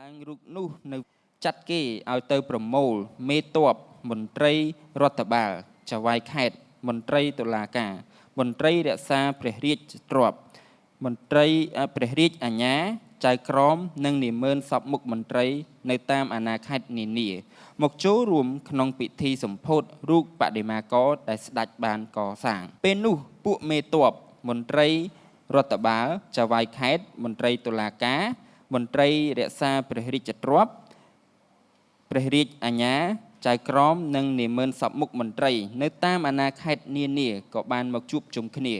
ឡើងរូបនោះនៅចាត់គេឲ្យទៅប្រមូលមេតបមន្ត្រីរដ្ឋបាលចៅហ្វាយខេត្តមន្ត្រីតុលាការមន្ត្រីរក្សាព្រះរាជទ្រព្យមន្ត្រីព្រះរាជអាជ្ញាចៅក្រមនិងនិមឺនសពមុខមន្ត្រីនៅតាមអាណាខេត្តនានាមកចូលរួមក្នុងពិធីសម្ពោធរូបបដិមាករដែលស្ដេចបានកសាងពេលនោះពួកមេតបមន្ត្រីរដ្ឋបាលចៅហ្វាយខេត្តមន្ត្រីតុលាការមន្ត្រីរក្សាព្រះរាជទ្រព្យព្រះរាជអាជ្ញាចៅក្រមនិងនិមឺនសពមុខមន្ត្រីនៅតាមអាណាខេត្តនានាក៏បានមកជួបជុំគ្នា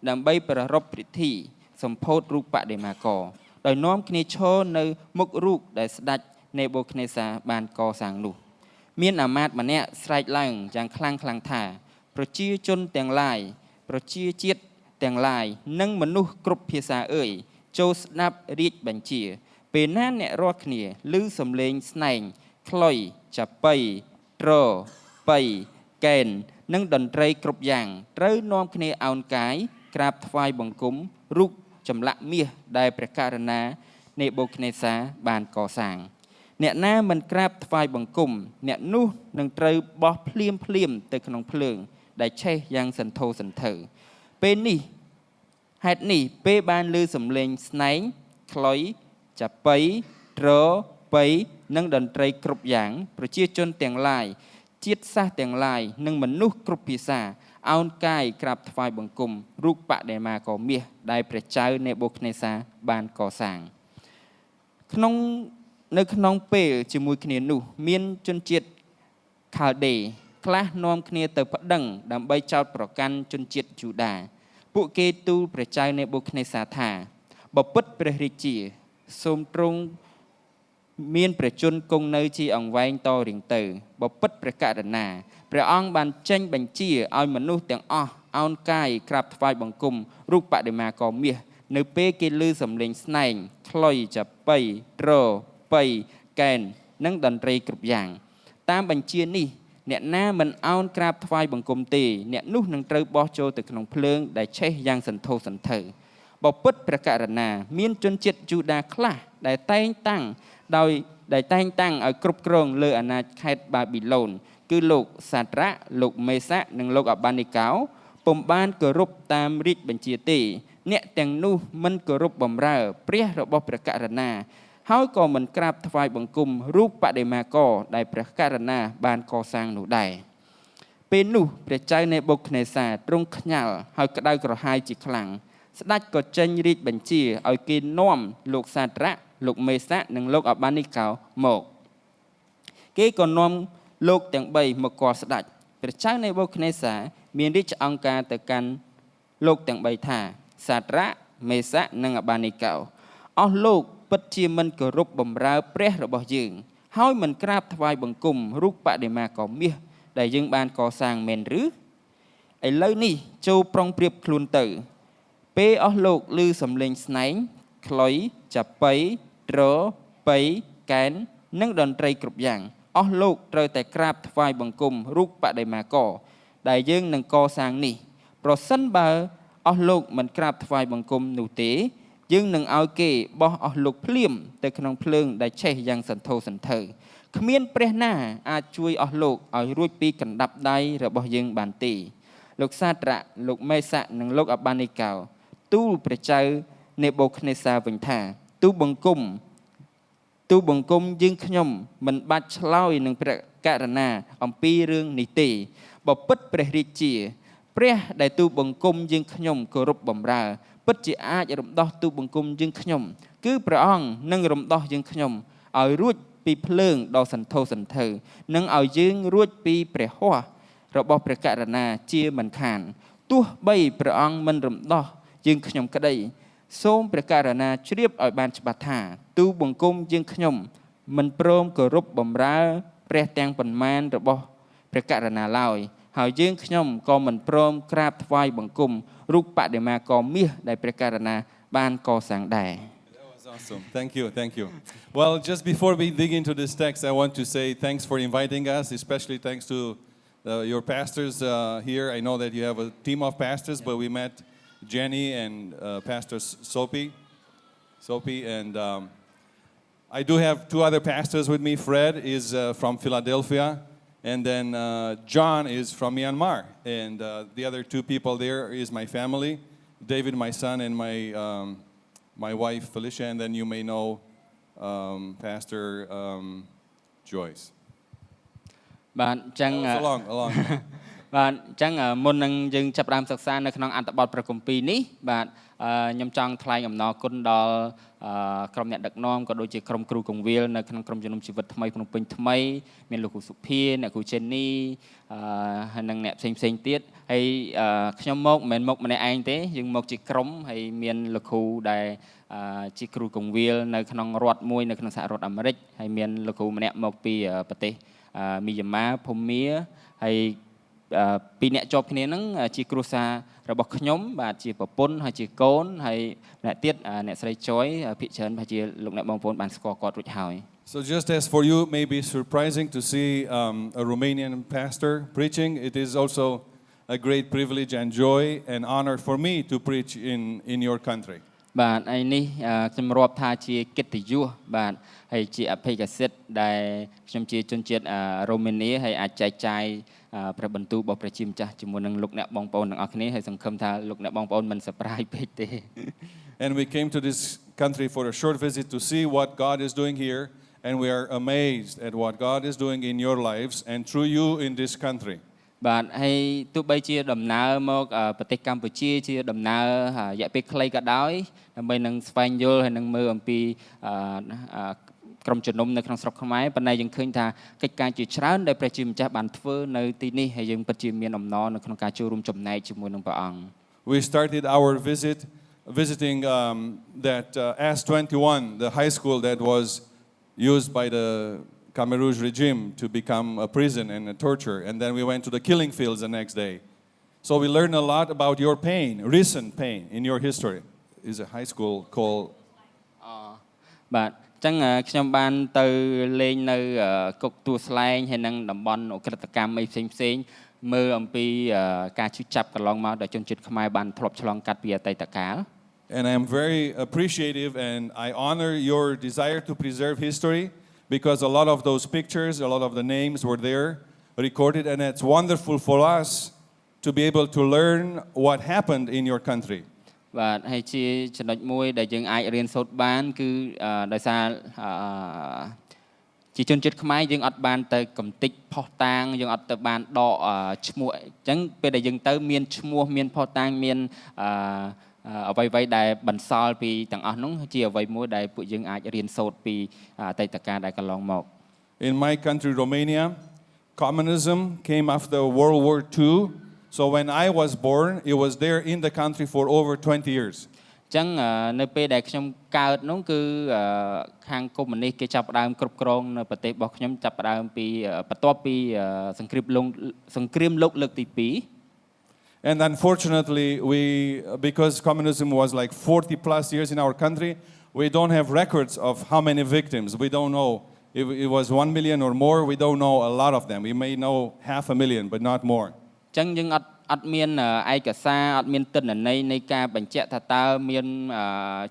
ដើម្បីប្រារព្ធពិធីសម្ពោធរូបបដិមាករដោយនាំគ្នាឈរនៅមុខរូបដែលស្ដេចនេបូខនេសាបានកសាងនោះមានអាមាត្យម្នាក់ស្រែកឡើងយ៉ាងខ្លាំងថាប្រជាជនទាំងឡាយប្រជាជាតិទាំងឡាយនិងមនុស្សគ្រប់ភាសាអើយចូលស្ដាប់រាជបញ្ជាពេលណាអ្នករាល់គ្នាឮសំឡេងស្នែងខ្លុយចាប៉ីត្រប៉ីកែននិងតន្ត្រីគ្រប់យ៉ាងត្រូវនាំគ្នាអោនកាយក្រាបថ្វាយបង្គំរូបចម្លាក់មាសដែលព្រះករុណានេបូខនេសាបានកសាងអ្នកណាមិនក្រាបថ្វាយបង្គំអ្នកនោះនឹងត្រូវបោះភ្លាមទៅក្នុងភ្លើងដែលឆេះយ៉ាងសន្ធោសន្ធៅពេលនេះហេតុនេះពេលបានឮសំឡេងស្នែងខ្លុយចាប៉ីត្រប៉ីនិងតន្ត្រីគ្រប់យ៉ាងប្រជាជនទាំងឡាយជាតិសាសន៍ទាំងឡាយនិងមនុស្សគ្រប់ភាសាអោនកាយក្រាបថ្វាយបង្គំរូបបដិមាករមាសដែលព្រះចៅនេបូខនេសាបានកសាងនៅក្នុងពេលជាមួយគ្នានោះមានជនជាតិខាល់ដេខ្លះនាំគ្នាទៅប្តឹងដើម្បីចោទប្រកាន់ជនជាតិយូដាពួកគេទូលព្រះចៅនេបូខនេសាថាបពិតព្រះរាជាសូមទ្រង់មានព្រះជន្មគង់នៅជាអង្វែងតរៀងទៅបពិតព្រះករុណាព្រះអង្គបានចេញបញ្ជាឲ្យមនុស្សទាំងអស់អោនកាយក្រាបថ្វាយបង្គំរូបបដិមាករមាសនៅពេលគេឮសំឡេងស្នែងខ្លុយចាប៉ីត្រប៉ីកែននិងតន្ត្រីគ្រប់យ៉ាងតាមបញ្ជានេះអ្នកណាមិនអោនក្រាបថ្វាយបង្គំទេអ្នកនោះនឹងត្រូវបោះចូលទៅក្នុងភ្លើងដែលឆេះយ៉ាងសន្ធោសន្ធៅបពិតព្រះករុណាមានជនជាតិយូដាខ្លះដែលតែងតាំងឲ្យគ្រប់គ្រងលើអាណាខេត្តបាប៊ីឡូនគឺលោកសាត្រាក់លោកមេសាក់និងលោកអបានីកោពុំបានគោរពតាមរាជបញ្ជាទេអ្នកទាំងនោះមិនគោរពបម្រើព្រះរបស់ព្រះករុណាហើយក៏មិនក្រាបថ្វាយបង្គំរូបបដិមាករដែលព្រះករុណាបានកសាងនោះដែរពេលនោះព្រះចៅនេបូខនេសាទ្រង់ខ្ញាល់ហើយក្តៅក្រហាយជាខ្លាំងស្ដេចក៏ចេញរាជបញ្ជាឲ្យគេនាំលោកសាត្រាក់លោកមេសាក់និងលោកអបានីកោមកគេក៏នាំលោកទាំង3មកគាល់ស្ដេចព្រះចៅនេបូខនេសាមានរាជអង្គការទៅកាន់លោកទាំង3ថាសាត្រាក់មេសាក់និងអបានីកោអស់លោកពិតជាមិនគោរពបម្រើព្រះរបស់យើងហើយមិនក្រាបថ្វាយបង្គំរូបបដិមាករមាសដែលយើងបានកសាងមែនឬឥឡូវនេះចូលប្រុងប្រៀបខ្លួនទៅពេលអស់លោកឮសំឡេងស្នែងខ្លុយចាប៉ីត្រប៉ីកែននិងតន្ត្រីគ្រប់យ៉ាងអស់លោកត្រូវតែក្រាបថ្វាយបង្គំរូបបដិមាករដែលយើងនឹងកសាងនេះប្រសិនបើអស់លោកមិនក្រាបថ្វាយបង្គំនោះទេយើងនឹងឲ្យគេបោះអស់លោកភ្លាមទៅក្នុងភ្លើងដែលឆេះយ៉ាងសន្ធោសន្ធៅគ្មានព្រះណាអាចជួយអស់លោកឲ្យរួចពីកណ្ដាប់ដៃរបស់យើងបានទេលោកសាត្រាក់លោកមេសាក់និងលោកអបានីកោទូលព្រះចៅនេបូខនេសាវិញថាទូបង្គំយើងខ្ញុំមិនបាច់ឆ្លើយនឹងព្រះករុណាអំពីរឿងនេះទេបពិតព្រះរាជាព្រះដែលទូបង្គំយើងខ្ញុំគោរពបម្រើពិតជាអាចរំដោះទូបង្គំយើងខ្ញុំគឺព្រះអង្គនឹងរំដោះយើងខ្ញុំឲ្យរួចពីភ្លើងដ៏សន្ធោសន្ធៅនិងឲ្យយើងរួចពីព្រះហស្ថរបស់ព្រះករុណាជាមិនខានទោះបីព្រះអង្គមិនរំដោះយើងខ្ញុំក្តីសូមព្រះករុណាជ្រាបឲ្យបានច្បាស់ថាទូបង្គំយើងខ្ញុំមិនព្រមគោរពបម្រើព្រះទាំងប៉ុន្មានរបស់ព្រះករុណាឡើយហើយយើងខ្ញុំក៏មិនព្រមក្រាបថ្វាយបង្គំរូបបដិមាករមាសដែលព្រះករុណាបានកសាងដែរ Awesome. Thank you. Well, just before we dig into this text, I want to say thanks for inviting us, especially thanks to your pastors here. I know that you have a team of pastors, but we met Jenny and Pastor Sophie, and I do have two other pastors with me. Fred is from Philadelphia, and then John is from Myanmar. And the other two people there is my family, David, my son, and my wife, Felicia. And then you may know Pastor Joyce. បាទអញ្ចឹង Along. បាទអញ្ចឹងមុននឹងយើងចាប់ផ្ដើមសិក្សានៅក្នុងអត្ថបទព្រះគម្ពីរនេះបាទខ្ញុំចង់ថ្លែងអំណរគុណដល់ក្រុមអ្នកដឹកនាំក៏ដូចជាក្រុមគ្រូកងវិលនៅក្នុងក្រុមជំនុំជីវិតថ្មីភ្នំពេញថ្មីមានលោកគ្រូសុភាអ្នកគ្រូចេននីហើយនិងអ្នកផ្សេងទៀតហើយខ្ញុំមកមិនមែនមកម្នាក់ឯងទេយើងមកជាក្រុមហើយមានលោកគ្រូដែលជាគ្រូកងវិលនៅក្នុងរដ្ឋមួយនៅក្នុងសហរដ្ឋអាមេរិកហើយមានលោកគ្រូម្នាក់មកពីប្រទេសមីយ៉ាន់ម៉ាភូមាហើយពីរអ្នកជាប់គ្នាហ្នឹងជាគ្រួសាររបស់ខ្ញុំបាទជាប្រពន្ធហើយជាកូនហើយអ្នកទៀតអ្នកស្រី Joy ភិកច្រើនប្រហែលជាលោកអ្នកបងប្អូនបានស្គាល់គាត់រួចហើយ So just as for you, may be surprising to see a Romanian pastor preaching, it is also a great privilege and joy and honor for me to preach in your country. បាទហើយនេះខ្ញុំរាប់ថាជាកិត្តិយសបាទហើយជាអភ័យសិទ្ធិដែលខ្ញុំជាជនជាតិរ៉ូម៉ានីហើយអាចចែកចាយព្រះបន្ទូលរបស់ព្រះជាម្ចាស់ជាមួយនឹងលោកអ្នកបងប្អូនទាំងអស់គ្នាហើយសង្ឃឹមថាលោកអ្នកបងប្អូនមិនសប្បាយពេកទេ And we came to this country for a short visit to see what God is doing here, and we are amazed at what God is doing in your lives and through you in this country. បាទហើយទោះបីជាដំណើរមកប្រទេសកម្ពុជាជាដំណើររយៈពេលខ្លីក៏ដោយដើម្បីនឹងស្វែងយល់ហើយនឹងមើលអំពីក្រុមជំនុំនៅក្នុងស្រុកខ្មែរប៉ុន្តែយើងឃើញថាកិច្ចការជាច្រើនដែលព្រះជាម្ចាស់បានធ្វើនៅទីនេះហើយយើងពិតជាមានអំណរនៅក្នុងការចូលរួមចំណែកជាមួយនឹងព្រះអង្គ We started our visiting that AS21, the high school that was used by the Khmer Rouge regime to become a prison and a torture, and then we went to the killing fields the next day. So we learned a lot about your pain, recent pain in your history. Is a high school called បាទអញ្ចឹងខ្ញុំបានទៅលេងនៅគុកទួលស្លែងហើយនឹងតំបន់អក្រិតកម្មអីផ្សេងមើលអំពីការឈឺចាប់កន្លងមកដែលជនជាតិខ្មែរបានធ្លាប់ឆ្លងកាត់ពីអតីតកាល And I am very appreciative and I honor your desire to preserve history because a lot of those pictures, a lot of the names were there recorded, and it's wonderful for us to be able to learn what happened in your country. បាទហើយជាចំណុចមួយដែលយើងអាចរៀនសូត្របានគឺដោយសារជាជនជាតិខ្មែរយើងអត់បានទៅកំទេចផុសតាងយើងអត់ទៅបានដកឈ្មោះអញ្ចឹងពេលដែលយើងទៅមានឈ្មោះមានផុសតាងមានអ្វីៗដែលបន្សល់ពីទាំងអស់នោះជាអ្វីមួយដែលពួកយើងអាចរៀនសូត្រពីអតីតកាលដែលកន្លងមក In my country Romania, communism came after World War II. So when I was born, it was there in the country for over 20 years. អញ្ចឹងនៅពេលដែលខ្ញុំកើតនោះគឺខាងកុម្មុយនីសគេចាប់ផ្ដើមគ្រប់គ្រងនៅប្រទេសរបស់ខ្ញុំចាប់ផ្ដើមពីបន្ទាប់ពីសង្គ្រាមលោកលើកទី2 And unfortunately, because communism was like 40 plus years in our country, we don't have records of how many victims. We don't know if it was 1 million or more. We don't know a lot of them. We may know 500,000, but not more. អញ្ចឹងយើងអត់មានឯកសារអត់មានទិន្នន័យនៃការបញ្ជាក់ថាតើមាន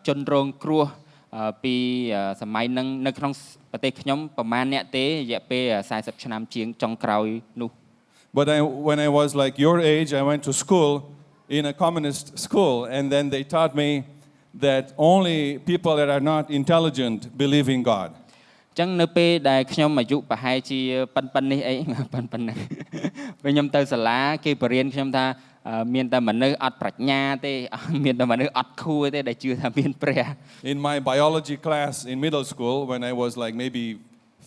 ជនរងគ្រោះពីសម័យនឹងនៅក្នុងប្រទេសខ្ញុំប្រមាណអ្នកទេរយៈពេល40ឆ្នាំជាងចុងក្រោយនោះ But when I was like your age, I went to school in a communist school, and then they taught me that only people that are not intelligent believe in God. ចឹងនៅពេលដែលខ្ញុំអាយុប្រហែលជាប៉ុណ្ណេះអីប៉ុណ្ណឹងពេលខ្ញុំទៅសាលាគេបរៀនខ្ញុំថាមានតែមនុស្សអត់ប្រាជ្ញាទេមានតែមនុស្សអត់ខួរទេដែលជឿថាមានព្រះ In my biology class in middle school, when I was like maybe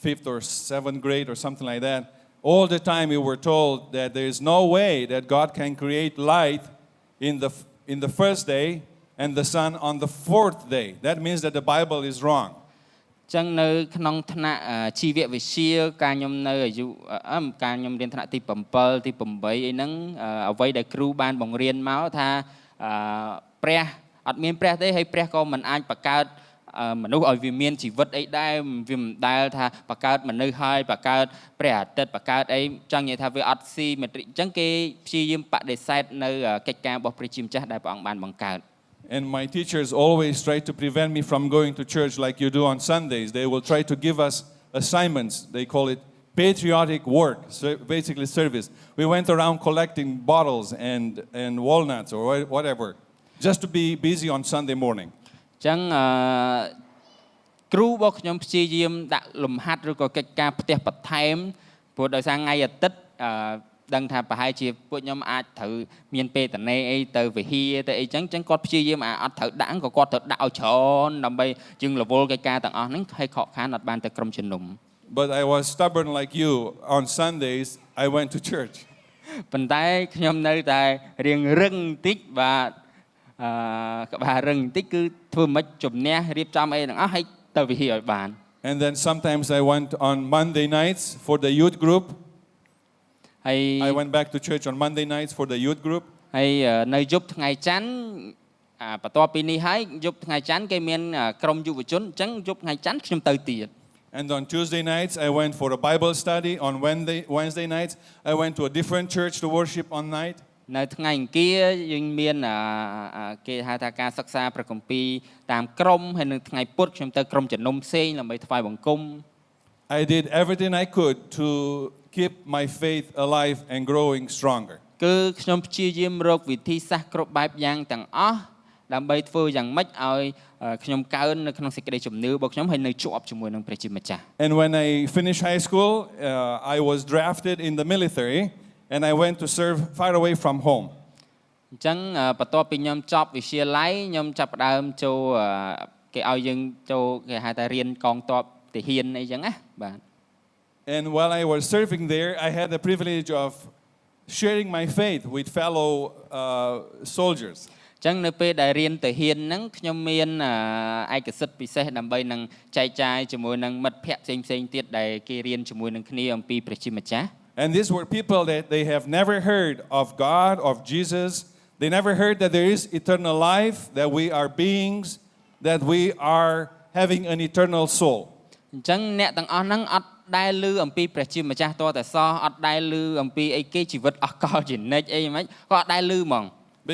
5th or 7th grade or something like that, all the time we were told that there is no way that God can create light in the first day and the sun on the fourth day. That means that the Bible is wrong. ចឹងនៅក្នុងថ្នាក់ជីវវិទ្យាការខ្ញុំនៅអាយុការខ្ញុំរៀនថ្នាក់ទី7ទី8អីហ្នឹងអ្វីដែលគ្រូបានបង្រៀនមកថាព្រះអត់មានព្រះទេហើយព្រះក៏មិនអាចបង្កើតមនុស្សឲ្យវាមានជីវិតអីដែរវាមិនដែលថាបង្កើតមនុស្សហើយបង្កើតព្រះអាទិត្យបង្កើតអីចង់និយាយថាវាអត់ស៊ីមេត្រីអញ្ចឹងគេព្យាយាមបដិសេធនៅកិច្ចការរបស់ព្រះជាម្ចាស់ដែលព្រះអង្គបានបង្កើត And my teachers always try to prevent me from going to church like you do on Sundays. They will try to give us assignments. They call it patriotic work, so basically service. We went around collecting bottles and walnuts or whatever, just to be busy on Sunday morning. ចឹងគ្រូរបស់ខ្ញុំព្យាយាមដាក់លំហាត់ឬក៏កិច្ចការផ្ទះបន្ថែមព្រោះដោយសារថ្ងៃអាទិត្យដឹងថាប្រហែលជាពួកខ្ញុំអាចត្រូវមានពេលតនេអីទៅវិហារទៅអីចឹងគាត់ព្យាយាមអត់ត្រូវដាក់ក៏គាត់ត្រូវដាក់ឲ្យច្រើនដើម្បីយើងរវល់កិច្ចការទាំងអស់ហ្នឹងហើយខកខានអត់បានទៅក្រុមជំនុំ But I was stubborn like you. On Sundays, I went to church. ប៉ុន្តែខ្ញុំនៅតែរៀងរឹងបន្តិចបាទក្បាលរឹងបន្តិចគឺធ្វើមិនជំនះរៀបចំអីទាំងអស់ហើយទៅវិហារឲ្យបាន And then sometimes I went on Monday nights for the youth group. I went back to church on Monday nights for the youth group. ហើយនៅយប់ថ្ងៃច័ន្ទបន្ទាប់ពីនេះហើយយប់ថ្ងៃច័ន្ទគេមានក្រុមយុវជនអញ្ចឹងយប់ថ្ងៃច័ន្ទខ្ញុំទៅទៀត And on Tuesday nights I went for a Bible study. On Wednesday nights I went to a different church to worship on night. នៅថ្ងៃអង្គារយើងមានគេហៅថាការសិក្សាព្រះគម្ពីរតាមក្រុមហើយនៅថ្ងៃពុធខ្ញុំទៅក្រុមជំនុំផ្សេងដើម្បីថ្វាយបង្គំ I did everything I could to keep my faith alive and growing stronger. គឺខ្ញុំព្យាយាមរកវិធីសាស្ត្រគ្រប់បែបយ៉ាងទាំងអស់ដើម្បីធ្វើយ៉ាងម៉េចឲ្យខ្ញុំកើននៅក្នុងសេចក្តីជំនឿរបស់ខ្ញុំហើយនៅជាប់ជាមួយនឹងព្រះជាម្ចាស់ And when I finished high school, I was drafted in the military and I went to serve far away from home. អញ្ចឹងបន្ទាប់ពីខ្ញុំចប់វិទ្យាល័យខ្ញុំចាប់ផ្ដើមចូលគេឲ្យយើងចូលគេហៅថារៀនកងទ័ពទាហានអីចឹងណាបាទ And while I was serving there, I had the privilege of sharing my faith with fellow soldiers. ចឹងនៅពេលដែលរៀនទាហានហ្នឹងខ្ញុំមានឯកសិទ្ធិពិសេសដើម្បីនឹងចែកចាយជាមួយនឹងមិត្តភ័ក្តិផ្សេងៗទៀតដែលគេរៀនជាមួយនឹងគ្នាអំពីព្រះជាម្ចាស់ And these were people that they have never heard of God, of Jesus. They never heard that there is eternal life, that we are beings, that we are having an eternal soul. អញ្ចឹងអ្នកទាំងអស់ហ្នឹងអត់ដែលឮអំពីព្រះជាម្ចាស់តតែសោះអត់ដែលឮអំពីអីគេជីវិតអស់កលជានិច្ចអីហ្មងក៏អត់ដែលឮហ្មង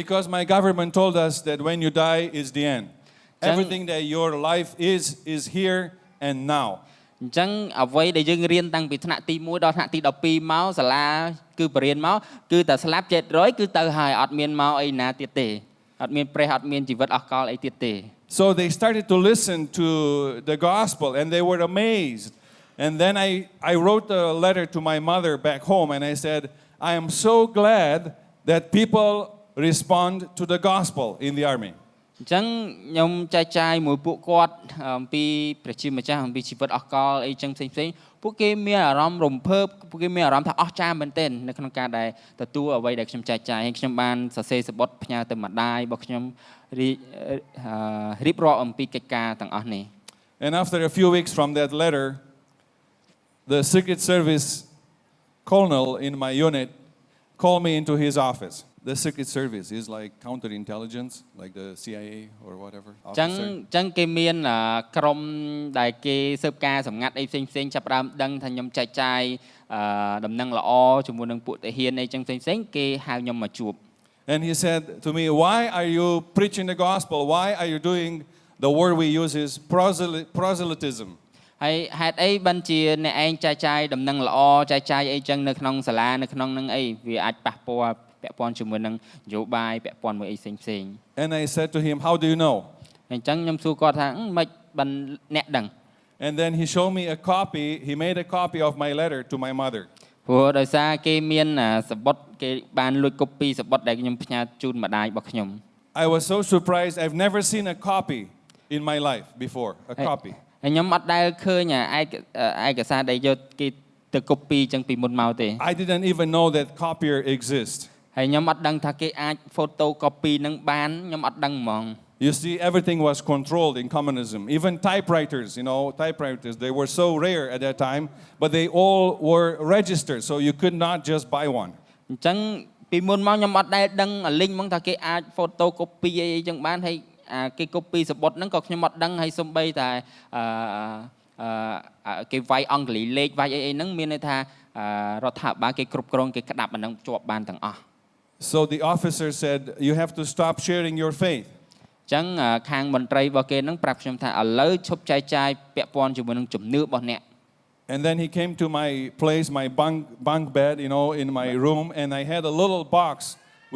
Because my government told us that when you die is the end. Everything that your life is here and now. អញ្ចឹងអ្វីដែលយើងរៀនតាំងពីថ្នាក់ទី1ដល់ថ្នាក់ទី12មកសាលាគឺបរៀនមកគឺតែស្លាប់700គឺទៅហើយអត់មានមកអីណាទៀតទេអត់មានព្រះអត់មានជីវិតអស់កលអីទៀតទេ So they started to listen to the gospel and they were amazed. And then I wrote a letter to my mother back home and I said, I am so glad that people respond to the gospel in the army. អញ្ចឹងខ្ញុំចែកចាយមួយពួកគាត់អំពីព្រះជាម្ចាស់អំពីជីវិតអស់កលអីចឹងផ្សេងៗពួកគេមានអារម្មណ៍រំភើបពួកគេមានអារម្មណ៍ថាអស្ចារ្យមែនទែននៅក្នុងការដែលទទួលអ្វីដែលខ្ញុំចែកចាយហើយខ្ញុំបានសរសេរសបុតផ្ញើទៅម្ដាយរបស់ខ្ញុំរៀបរាប់អំពីកិច្ចការទាំងអស់នេះ And after a few weeks from that letter, the Secret Service colonel in my unit called me into his office. The Secret Service is like counterintelligence, like the CIA or whatever. ចឹងគេមានក្រុមដែលគេស៊ើបការសម្ងាត់អីផ្សេងៗចាប់ផ្ដើមដឹងថាខ្ញុំចែកចាយដំណឹងល្អជាមួយនឹងពួកទាហានអីចឹងផ្សេងៗគេហៅខ្ញុំមកជួប And he said to me, why are you preaching the gospel? Why are you doing the word we use is proselytism? ហើយហេតុអីបានជាអ្នកឯងចែកចាយដំណឹងល្អចែកចាយអីចឹងនៅក្នុងសាលានៅក្នុងនឹងអីវាអាចប៉ះពាល់ពាក់ព័ន្ធជាមួយនឹងនយោបាយពាក់ព័ន្ធមួយអីផ្សេងៗ And I said to him, how do you know? អញ្ចឹងខ្ញុំសួរគាត់ថាមិនបានអ្នកដឹង And then he showed me a copy. He made a copy of my letter to my mother. ព្រោះដោយសារគេមានសបុតគេបានលួចកូពីសបុតដែលខ្ញុំផ្ញើជូនម្ដាយរបស់ខ្ញុំ I was so surprised. I've never seen a copy in my life before. A copy. ហើយខ្ញុំអត់ដែលឃើញឯកសារដែលយកគេទៅកូពីចឹងពីមុនមកទេ I didn't even know that copier exists. ហើយខ្ញុំអត់ដឹងថាគេអាច photocopy នឹងបានខ្ញុំអត់ដឹងហ្មង You see, everything was controlled in communism. Even typewriters, typewriters, they were so rare at that time, but they all were registered, so you could not just buy one. អញ្ចឹងពីមុនមកខ្ញុំអត់ដែលដឹងអាលីងហ្មងថាគេអាច photocopy អីចឹងបានហើយគេ copy សបុតហ្នឹងក៏ខ្ញុំអត់ដឹងហើយសំបីតែគេវាយអង់គ្លេសលេខវាយអីហ្នឹងមានន័យថារដ្ឋាភិបាលគេគ្រប់គ្រងគេក្តាប់អាហ្នឹងជាប់បានទាំងអស់ So the officer said, you have to stop sharing your faith. អ ចឹងខាងមន្ត្រីរបស់គេហ្នឹងប្រាប់ខ្ញុំថាឥឡូវឈប់ចែកចាយពាក់ព័ន្ធជាមួយនឹងជំនឿរបស់អ្នក And then he came to my place, my bunk bed, in my room, and I had a little box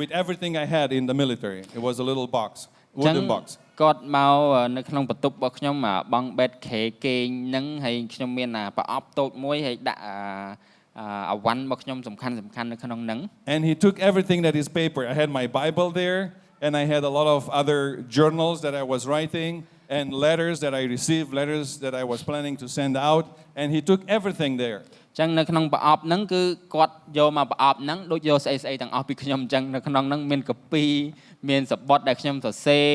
with everything I had in the military. It was a little box, wooden box. គាត់មកនៅក្នុងបន្ទប់របស់ខ្ញុំបង់បេតខេគេងហ្នឹងហើយខ្ញុំមានប្រអប់តូចមួយហើយដាក់អវ៉ាន់របស់ខ្ញុំសំខាន់នៅក្នុងហ្នឹង And he took everything that is paper. I had my Bible there, and I had a lot of other journals that I was writing, and letters that I received, letters that I was planning to send out, and he took everything there. ចឹងនៅក្នុងប្រអប់ហ្នឹងគឺគាត់យកមកប្រអប់ហ្នឹងដូចយកស្អីទាំងអស់ពីខ្ញុំចឹងនៅក្នុងហ្នឹងមានកពីមានសបុតដែលខ្ញុំសរសេរ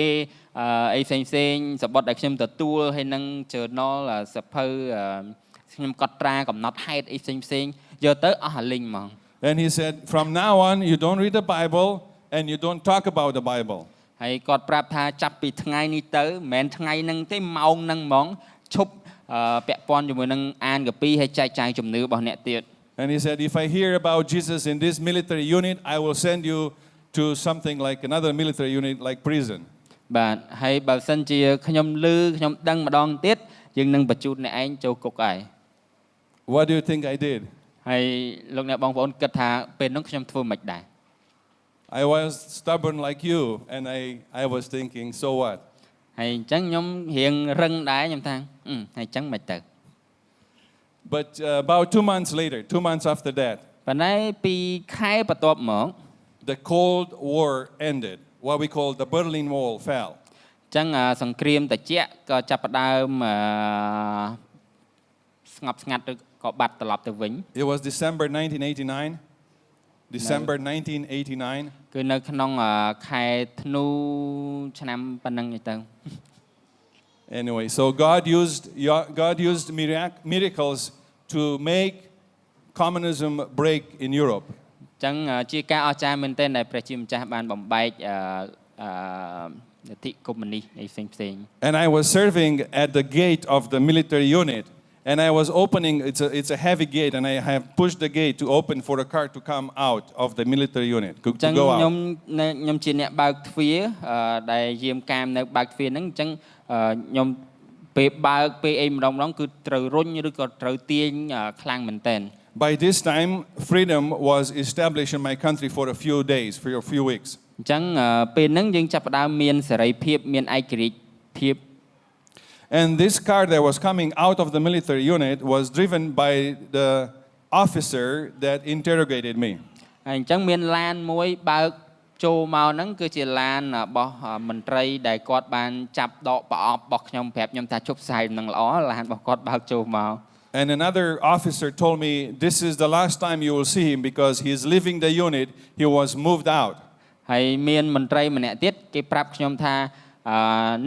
អីផ្សេងសបុតដែលខ្ញុំទទួលហើយនឹង journal សភៅខ្ញុំកត់ត្រាកំណត់ហេតុអីផ្សេងយកទៅអស់អាលីងហ្មង And he said, from now on, you don't read the Bible and you don't talk about the Bible. ហើយគាត់ប្រាប់ថាចាប់ពីថ្ងៃនេះទៅមិនមែនថ្ងៃហ្នឹងទេម៉ោងហ្នឹងហ្មងឈប់ពាក់ព័ន្ធជាមួយនឹងអានកពីហើយចែកចាយជំនឿរបស់អ្នកទៀត And he said, if I hear about Jesus in this military unit, I will send you to something like another military unit like prison. បាទហើយបើសិនជាខ្ញុំខ្ញុំដឹងម្ដងទៀតយើងនឹងបញ្ជូនអ្នកឯងចូលគុកហើយ What do you think I did? ហើយលោកអ្នកបងប្អូនគិតថាពេលនោះខ្ញុំធ្វើមិនដែរ I was stubborn like you, and I was thinking, so what? ហើយអញ្ចឹងខ្ញុំរៀងរឹងដែរខ្ញុំថាហើយអញ្ចឹងមិនទៅ But about 2 months later, 2 months after that, ប៉ុន្តែពីខែបន្ទាប់មក the Cold War ended. What we call the Berlin Wall fell. អញ្ចឹងសង្គ្រាមត្រជាក់ក៏ចាប់ផ្ដើមស្ងប់ស្ងាត់ឬក៏បាត់ត្រឡប់ទៅវិញ It was December 1989. December 1989. គឺនៅក្នុងខែធ្នូឆ្នាំប៉ុណ្ណឹងទៅ Anyway, so God used miracles to make communism break in Europe. អញ្ចឹងជាការអស្ចារ្យមែនទែនដែលព្រះជាម្ចាស់បានបំបែកលទ្ធិកុម្មុយនីសអីផ្សេង And I was serving at the gate of the military unit, and I was opening. It's a heavy gate, and I have pushed the gate to open for the car to come out of the military unit to ចឹង go ខ្ញុំ out. ជាអ្នកបើកទ្វារដែលយាមកាមនៅបើកទ្វារហ្នឹងអញ្ចឹងខ្ញុំពេលបើកពេលអីម្ដងគឺត្រូវរុញឬក៏ត្រូវទាញខ្លាំងមែនទែន By this time, freedom was established in my country for a few days, for a few weeks. អញ្ចឹងពេលហ្នឹងយើងចាប់ផ្ដើមមានសេរីភាពមានឯករាជ្យភាព And this car that was coming out of the military unit was driven by the officer that interrogated me. ហើយអញ្ចឹងមានឡានមួយបើកចូលមកហ្នឹងគឺជាឡានរបស់មន្ត្រីដែលគាត់បានចាប់ដកប្រអប់របស់ខ្ញុំប្រាប់ខ្ញុំថាជប់ផ្សាយនឹងល្អឡានរបស់គាត់បើកចូលមក And another officer told me, this is the last time you will see him because he's leaving the unit, he was moved out. ហើយមានមន្ត្រីម្នាក់ទៀតគេប្រាប់ខ្ញុំថា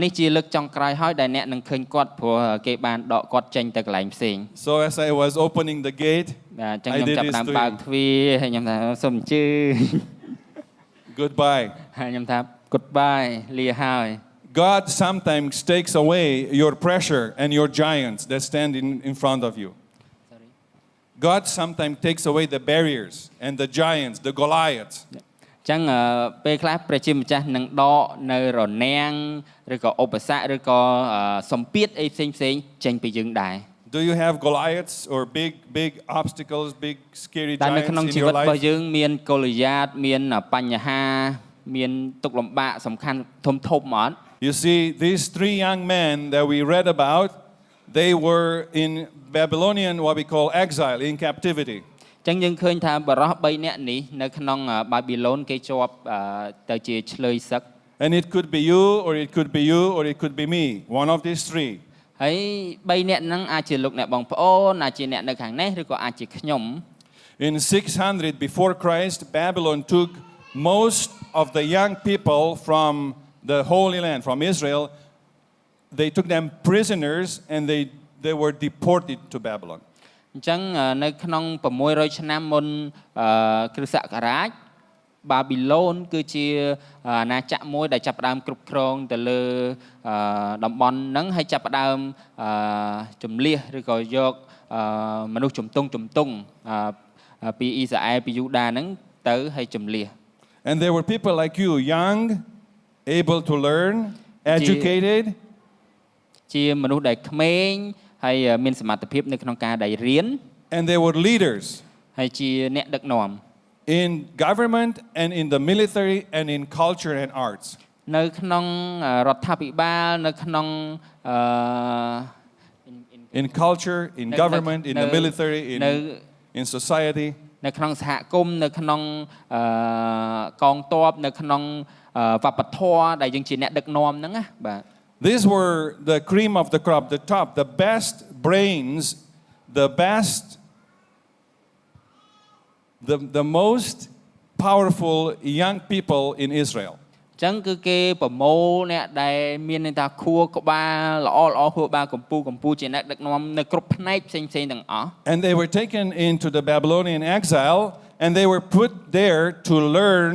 នេះជាលើកចុងក្រោយហើយដែលអ្នកនឹងឃើញគាត់ព្រោះគេបានដកគាត់ចេញទៅកន្លែងផ្សេង So as I was opening the gate, អញ្ចឹងខ្ញុំចាប់ផ្ដើមបើកទ្វារហើយខ្ញុំថាសូមអញ្ជើញ goodbye. ហើយខ្ញុំថា goodbye លាហើយ God sometimes takes away your pressure and your giants that stand in front of you. God sometimes takes away the barriers and the giants, the Goliaths. អញ្ចឹងពេលខ្លះព្រះជាម្ចាស់នឹងដកនៅរនាំងឬក៏ឧបសគ្គឬក៏សម្ពាធអីផ្សេងចេញពីយើងដែរ Do you have Goliaths or big obstacles, big scary តែនៅ giants ក្នុង in ជី your វិតរបស់ life? យើងមានកូលយ៉ាតមានបញ្ហាមានទុក្ខលំបាកសំខាន់ធំអត់ You see, these 3 young men that we read about, they were in Babylonian, what we call exile, in captivity. អញ្ចឹងយើងឃើញថាបរិសុទ្ធ3នាក់នេះនៅក្នុងបាប៊ីឡូនគេជាប់ទៅជាឆ្លើយសឹក And it could be you, or it could be you, or it could be me, one of these 3. ហើយ3នាក់ហ្នឹងអាចជាលោកអ្នកបងប្អូនអាចជាអ្នកនៅខាងនេះឬក៏អាចជាខ្ញុំ In 600 before Christ, Babylon took most of the young people from the Holy Land, from Israel. They took them prisoners and they were deported to Babylon. អញ្ចឹងនៅក្នុង600ឆ្នាំមុនគ្រិស្តសករាជបាប៊ីឡូនគឺជាអាណាចក្រមួយដែលចាប់ផ្ដើមគ្រប់គ្រងទៅលើតំបន់ហ្នឹងហើយចាប់ផ្ដើមជំលះឬក៏យកមនុស្សជំទង់ពីអ៊ីស្រាអែលពីយូដាហ្នឹងទៅហើយជំលះ And there were people like you, young, able to learn. educated, ជាមនុស្សដែលក្មេងហើយមានសមត្ថភាពនៅក្នុងការដែលរៀន and they were leaders ហើយជាអ្នកដឹកនាំ in government and in the military and in culture and arts. នៅក្នុងរដ្ឋាភិបាលនៅក្នុងអឺ In culture, in government, in the military, in society. នៅក្នុងសហគមន៍នៅក្នុងកងទ័ពនៅក្នុងវប្បធម៌ដែលយើងជាអ្នកដឹកនាំហ្នឹងណាបាទ These were the cream of the crop, the top, the best brains, the best, the most powerful young people in Israel. ចឹងគឺគេប្រមូលអ្នកដែលមានន័យថាខួរក្បាលល្អខួរក្បាលកម្ពូជាអ្នកដឹកនាំនៅគ្រប់ផ្នែកផ្សេងៗទាំងអស់ And they were taken into the Babylonian exile and they were put there to learn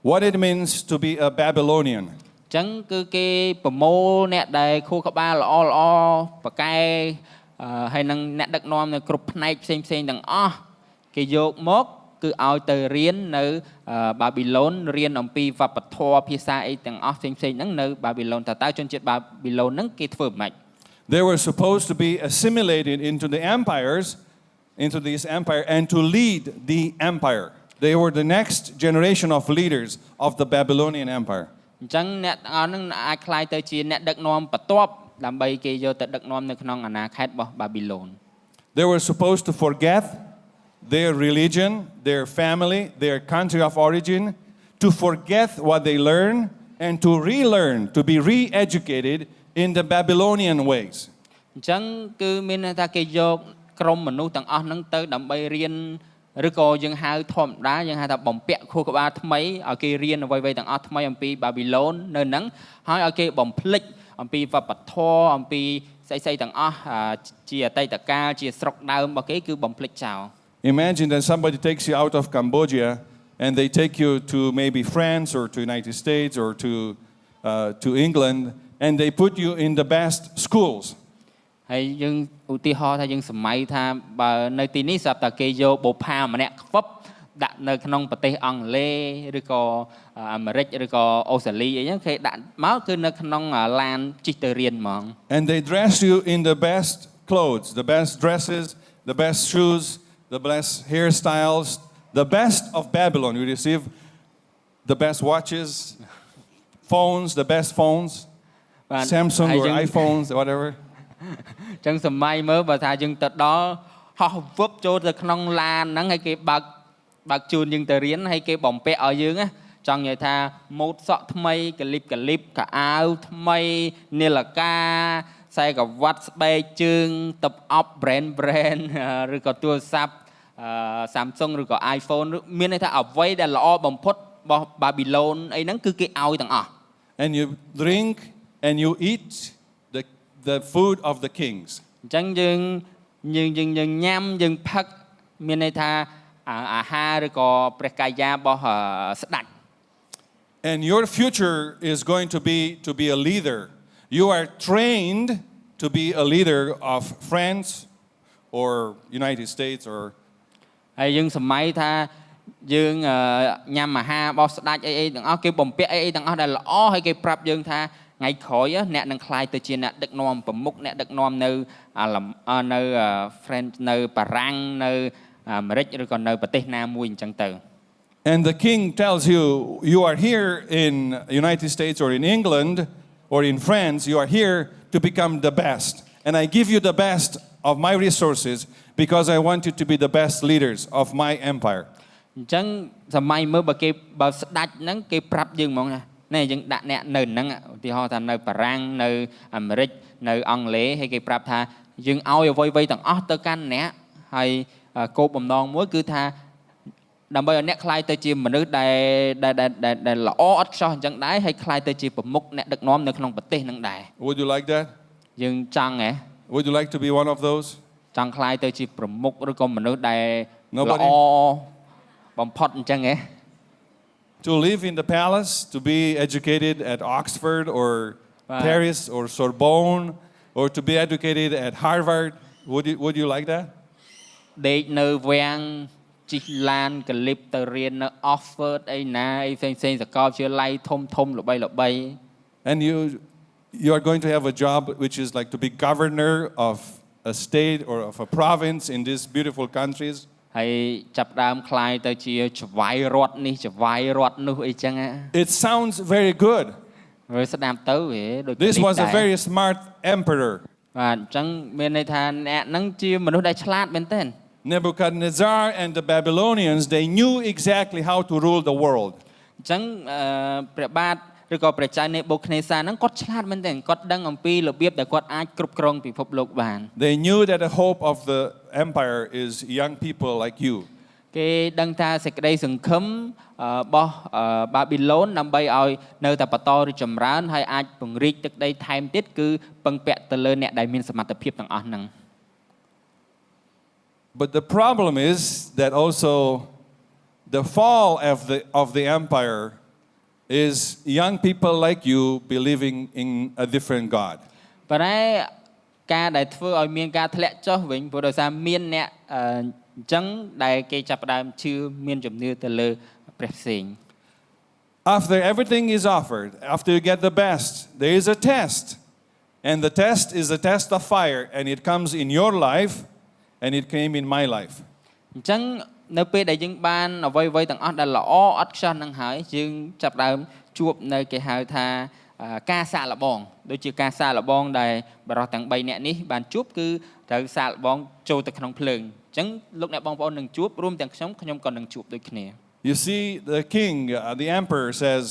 what it means to be a Babylonian. ចឹងគឺគេប្រមូលអ្នកដែលខួរក្បាលល្អប៉កែហើយនឹងអ្នកដឹកនាំនៅគ្រប់ផ្នែកផ្សេងៗទាំងអស់គេយកមកគឺឲ្យទៅរៀននៅបាប៊ីឡូនរៀនអំពីវប្បធម៌ភាសាអីទាំងអស់ផ្សេងៗហ្នឹងនៅបាប៊ីឡូនតើជនជាតិបាប៊ីឡូនហ្នឹងគេធ្វើម៉េច They were supposed to be assimilated into the empires, into this empire, and to lead the empire. They were the next generation of leaders of the Babylonian Empire. អញ្ចឹងអ្នកទាំងអស់ហ្នឹងអាចក្លាយទៅជាអ្នកដឹកនាំបន្ទាប់ដើម្បីគេយកទៅដឹកនាំនៅក្នុងអាណាខេត្តរបស់បាប៊ីឡូន They were supposed to forget their religion, their family, their country of origin, to forget what they learned and to relearn, to be re-educated in the Babylonian ways. អញ្ចឹងគឺមានន័យថាគេយកក្រុមមនុស្សទាំងអស់ហ្នឹងទៅដើម្បីរៀនឬក៏យើងហៅធម្មតាយើងហៅថាបំពាក់ខួរក្បាលថ្មីឲ្យគេរៀនអ្វីៗទាំងអស់ថ្មីអំពីបាប៊ីឡូននៅហ្នឹងហើយឲ្យគេបំភ្លេចអំពីវប្បធម៌អំពីស្អីៗទាំងអស់ជាអតីតកាលជាស្រុកដើមរបស់គេគឺបំភ្លេចចោល Imagine that somebody takes you out of Cambodia and they take you to maybe France or to United States or to England and they put you in the best schools. ហើយយើងឧទាហរណ៍ថាយើងសម័យថាបើនៅទីនេះស្រាប់តែគេយកបុប្ផាម្នាក់ខ្វឹបដាក់នៅក្នុងប្រទេសអង់គ្លេសឬក៏អាមេរិកឬក៏អូស្ត្រាលីអីហ្នឹងគេដាក់មកគឺនៅក្នុងឡានជិះទៅរៀនហ្មង And they dress you in the best clothes, the best dresses, the best shoes, the best hairstyles, the best of Babylon. You receive the best watches, phones, the best phones, Samsung or iPhones, whatever. ចឹងសម័យមើលបើថាយើងទៅដល់ហោះវឹបចូលទៅក្នុងឡានហ្នឹងហើយគេបើកជូនយើងទៅរៀនហើយគេបំពាក់ឲ្យយើងណាចង់និយាយថាម៉ូតសក់ថ្មីកលីបកៅអាវថ្មីនាឡិកាខ្សែក្រវ៉ាត់ស្បែកជើងទឹកអប់ brand ឬក៏ទូរស័ព្ទSamsung ឬក៏ iPhone មានន័យថាអ្វីដែលល្អបំផុតរបស់បាប៊ីឡូនអីហ្នឹងគឺគេឲ្យទាំងអស់ And you drink and you eat the food of the kings. អញ្ចឹងយើងញ៉ាំយើងផឹកមានន័យថាអាហារឬក៏ព្រះកាយារបស់ស្ដេច And your future is going to be a leader. You are trained to be a leader of France or United States or ហើយយើងសម័យថាយើងញ៉ាំអាហាររបស់ស្ដេចអីទាំងអស់គេបំពាក់អីទាំងអស់ដែលល្អហើយគេប្រាប់យើងថាថ្ងៃក្រោយអ្នកនឹងក្លាយទៅជាអ្នកដឹកនាំប្រមុខអ្នកដឹកនាំនៅនៅ France នៅបារាំងនៅអាមេរិកឬក៏នៅប្រទេសណាមួយអញ្ចឹងទៅ And the king tells you you are here in United States or in England or in France you are here to become the best and I give you the best of my resources because I want you to be the best leaders of my empire. អញ្ចឹងសម័យមើលបើស្ដេចហ្នឹងគេប្រាប់យើងហ្មងណាយើងដាក់អ្នកនៅហ្នឹងឧទាហរណ៍ថានៅបារាំងនៅអាមេរិកនៅអង់គ្លេសហើយគេប្រាប់ថាយើងឲ្យអ្វីៗទាំងអស់ទៅកាន់អ្នកហើយគោលបំណងមួយគឺថាដើម្បីឲ្យអ្នកខ្លាយទៅជាមនុស្សដែលល្អឥតខ្ចោះអញ្ចឹងដែរហើយខ្លាយទៅជាប្រមុខអ្នកដឹកនាំនៅក្នុងប្រទេសហ្នឹងដែរ Would you like that? យើងចង់ហ៎ Would you like to be one of those? ចង់ខ្លាយទៅជាប្រមុខឬក៏មនុស្សដែលល្អបំផុតអញ្ចឹងហ៎ To live in the palace, to be educated at Oxford or Paris or Sorbonne, or to be educated at Harvard, would you like that? ដេកនៅវាំងជិះឡានកលិបទៅរៀននៅ Oxford អីណាអីផ្សេងសាកលវិទ្យាល័យធំល្បី And you are going to have a job which is like to be governor of a state or of a province in these beautiful countries. ហើយចាប់ផ្ដើមคล้ายទៅជាចវាយរដ្ឋនេះចវាយរដ្ឋនោះអីចឹង It sounds very good. វាស្ដាប់ទៅវាដូច This was a very smart emperor. បាទអញ្ចឹងមានន័យថាអ្នកហ្នឹងជាមនុស្សដែលឆ្លាតមែនទែន Nebuchadnezzar and the Babylonians, they knew exactly how to rule the world. អញ្ចឹងព្រះបាទឬក៏ព្រះចៅនេបូខនេសាហ្នឹងគាត់ឆ្លាតមែនទែនគាត់ដឹងអំពីរបៀបដែលគាត់អាចគ្រប់គ្រងពិភពលោកបាន They knew that the hope of the empire is young people like you. គេដឹងថាសេចក្តីសង្ឃឹមរបស់បាប៊ីឡូនដើម្បីឲ្យនៅតែបន្តរីកចម្រើនហើយអាចពង្រីកទឹកដីថែមទៀតគឺពឹងពាក់ទៅលើអ្នកដែលមានសមត្ថភាពទាំងអស់ហ្នឹង But the problem is that also the fall of the empire is young people like you believing in a different God. ប៉ុន្តែការដែលធ្វើឲ្យមានការធ្លាក់ចុះវិញព្រោះដោយសារមានអ្នកអញ្ចឹងដែលគេចាប់ផ្ដើមជឿមានជំនឿទៅលើព្រះផ្សេង After everything is offered, after you get the best, there is a test. And the test is a test of fire, and it comes in your life, and it came in my life. អញ្ចឹងនៅពេលដែលយើងបានអ្វីៗទាំងអស់ដែលល្អអត់ខ្ចោះនឹងហើយយើងចាប់ផ្ដើមជួបនៅគេហៅថាការសាកល្បងដូចជាការសាកល្បងដែលបរិសុទ្ធទាំង3នាក់នេះបានជួបគឺត្រូវសាកល្បងចូលទៅក្នុងភ្លើងអញ្ចឹងលោកអ្នកបងប្អូននឹងជួបរួមទាំងខ្ញុំក៏នឹងជួបដូចគ្នា You see, the king, the emperor says,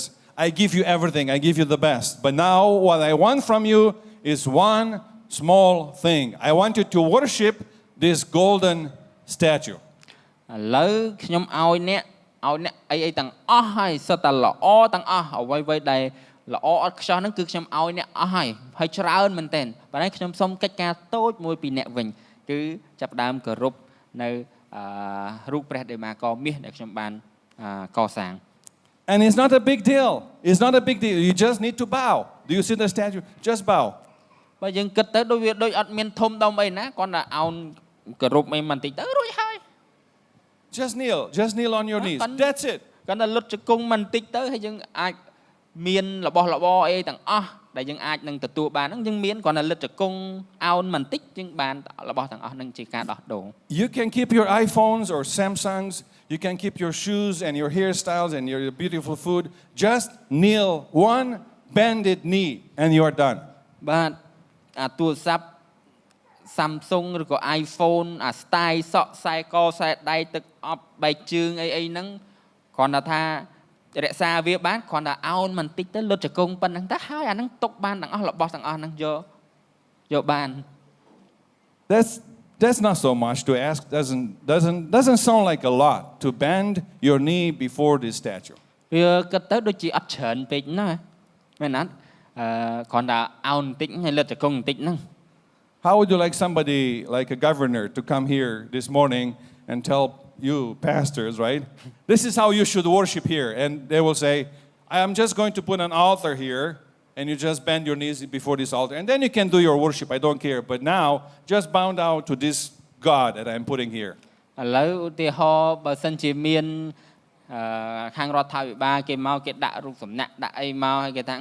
I give you everything, I give you the best. But now what I want from you is one small thing. I want you to worship this golden statue. ឥឡូវខ្ញុំឲ្យអ្នកអីទាំងអស់ហើយសិតតែល្អទាំងអស់អ្វីៗដែលល្អអត់ខ្ចោះហ្នឹងគឺខ្ញុំឲ្យអ្នកអស់ហើយច្រើនមែនទែនប៉ុន្តែខ្ញុំសុំកិច្ចការតូចមួយពីអ្នកវិញគឺចាប់ផ្ដើមគោរពនៅរូបព្រះដេមាកមាសដែលខ្ញុំបានកសាង And it's not a big deal. It's not a big deal. You just need to bow. Do you see the statue? Just bow. បើយើងគិតទៅដូចវាដូចអត់មានធំដុំអីណាគ្រាន់តែអោនគោរពអីបន្តិចទៅរួចហើយ Just kneel on your knees. That's it. គ្រាន់តែលុតជង្គង់បន្តិចទៅហើយយើងអាចមានរបស់របរអីទាំងអស់ដែលយើងអាចនឹងទទួលបានហ្នឹងយើងមានគ្រាន់តែលុតជង្គង់អោនបន្តិចយើងបានរបស់ទាំងអស់ហ្នឹងជាការដោះដូរ You can keep your iPhones or Samsungs. You can keep your shoes and your hairstyles and your beautiful food. Just kneel one bended knee and you are done. បាទអាទូរស័ព្ទ Samsung ឬក៏ iPhone អា style សក់ខ្សែកខ្សែដៃទឹកអប់បែកជើងអីហ្នឹងគ្រាន់តែថារក្សាវាបានគ្រាន់តែអោនបន្តិចទៅលុតជង្គង់ប៉ុណ្ណឹងទៅហើយអាហ្នឹងទុកបានទាំងអស់របស់ទាំងអស់ហ្នឹងយកបាន That's not so much to ask. Doesn't sound like a lot to bend your knee before this statue. វាគិតទៅដូចជាអត់ច្រើនពេកណាមែនអត់គ្រាន់តែអោនបន្តិចហើយលុតជង្គង់បន្តិចហ្នឹង How would you like somebody like a governor to come here this morning and tell you pastors, right? This is how you should worship here. And they will say, I am just going to put an altar here and you just bend your knees before this altar. And then you can do your worship. I don't care. But now, just bow down to this God that I'm putting here. ឥឡូវឧទាហរណ៍បើសិនជាមានខាងរដ្ឋាភិបាលគេមកគេដាក់រូបសំណាក់ដាក់អីមកហើយគេថា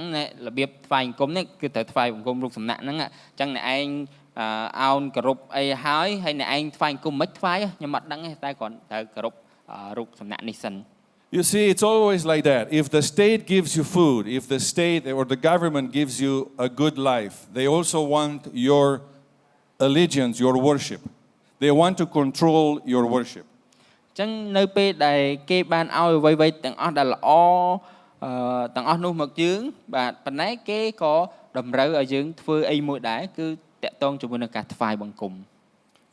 របៀបថ្វាយបង្គំនេះគឺត្រូវថ្វាយបង្គំរូបសំណាក់ហ្នឹងអញ្ចឹងអ្នកឯងអោនគោរពអីហើយអ្នកឯងថ្វាយបង្គំមិនថ្វាយខ្ញុំអត់ដឹងទេតែគ្រាន់ត្រូវគោរពរូបសំណាក់នេះសិន You see, it's always like that. If the state gives you food, if the state or the government gives you a good life, they also want your allegiance, your worship. They want to control your worship. ចឹងនៅពេលដែលគេបានឲ្យអ្វីៗទាំងអស់ដែលល្អទាំងអស់នោះមកយើងបាទប៉ុន្តែគេក៏តម្រូវឲ្យយើងធ្វើអីមួយដែរគឺតាក់ទងជាមួយនឹងការថ្វាយបង្គំ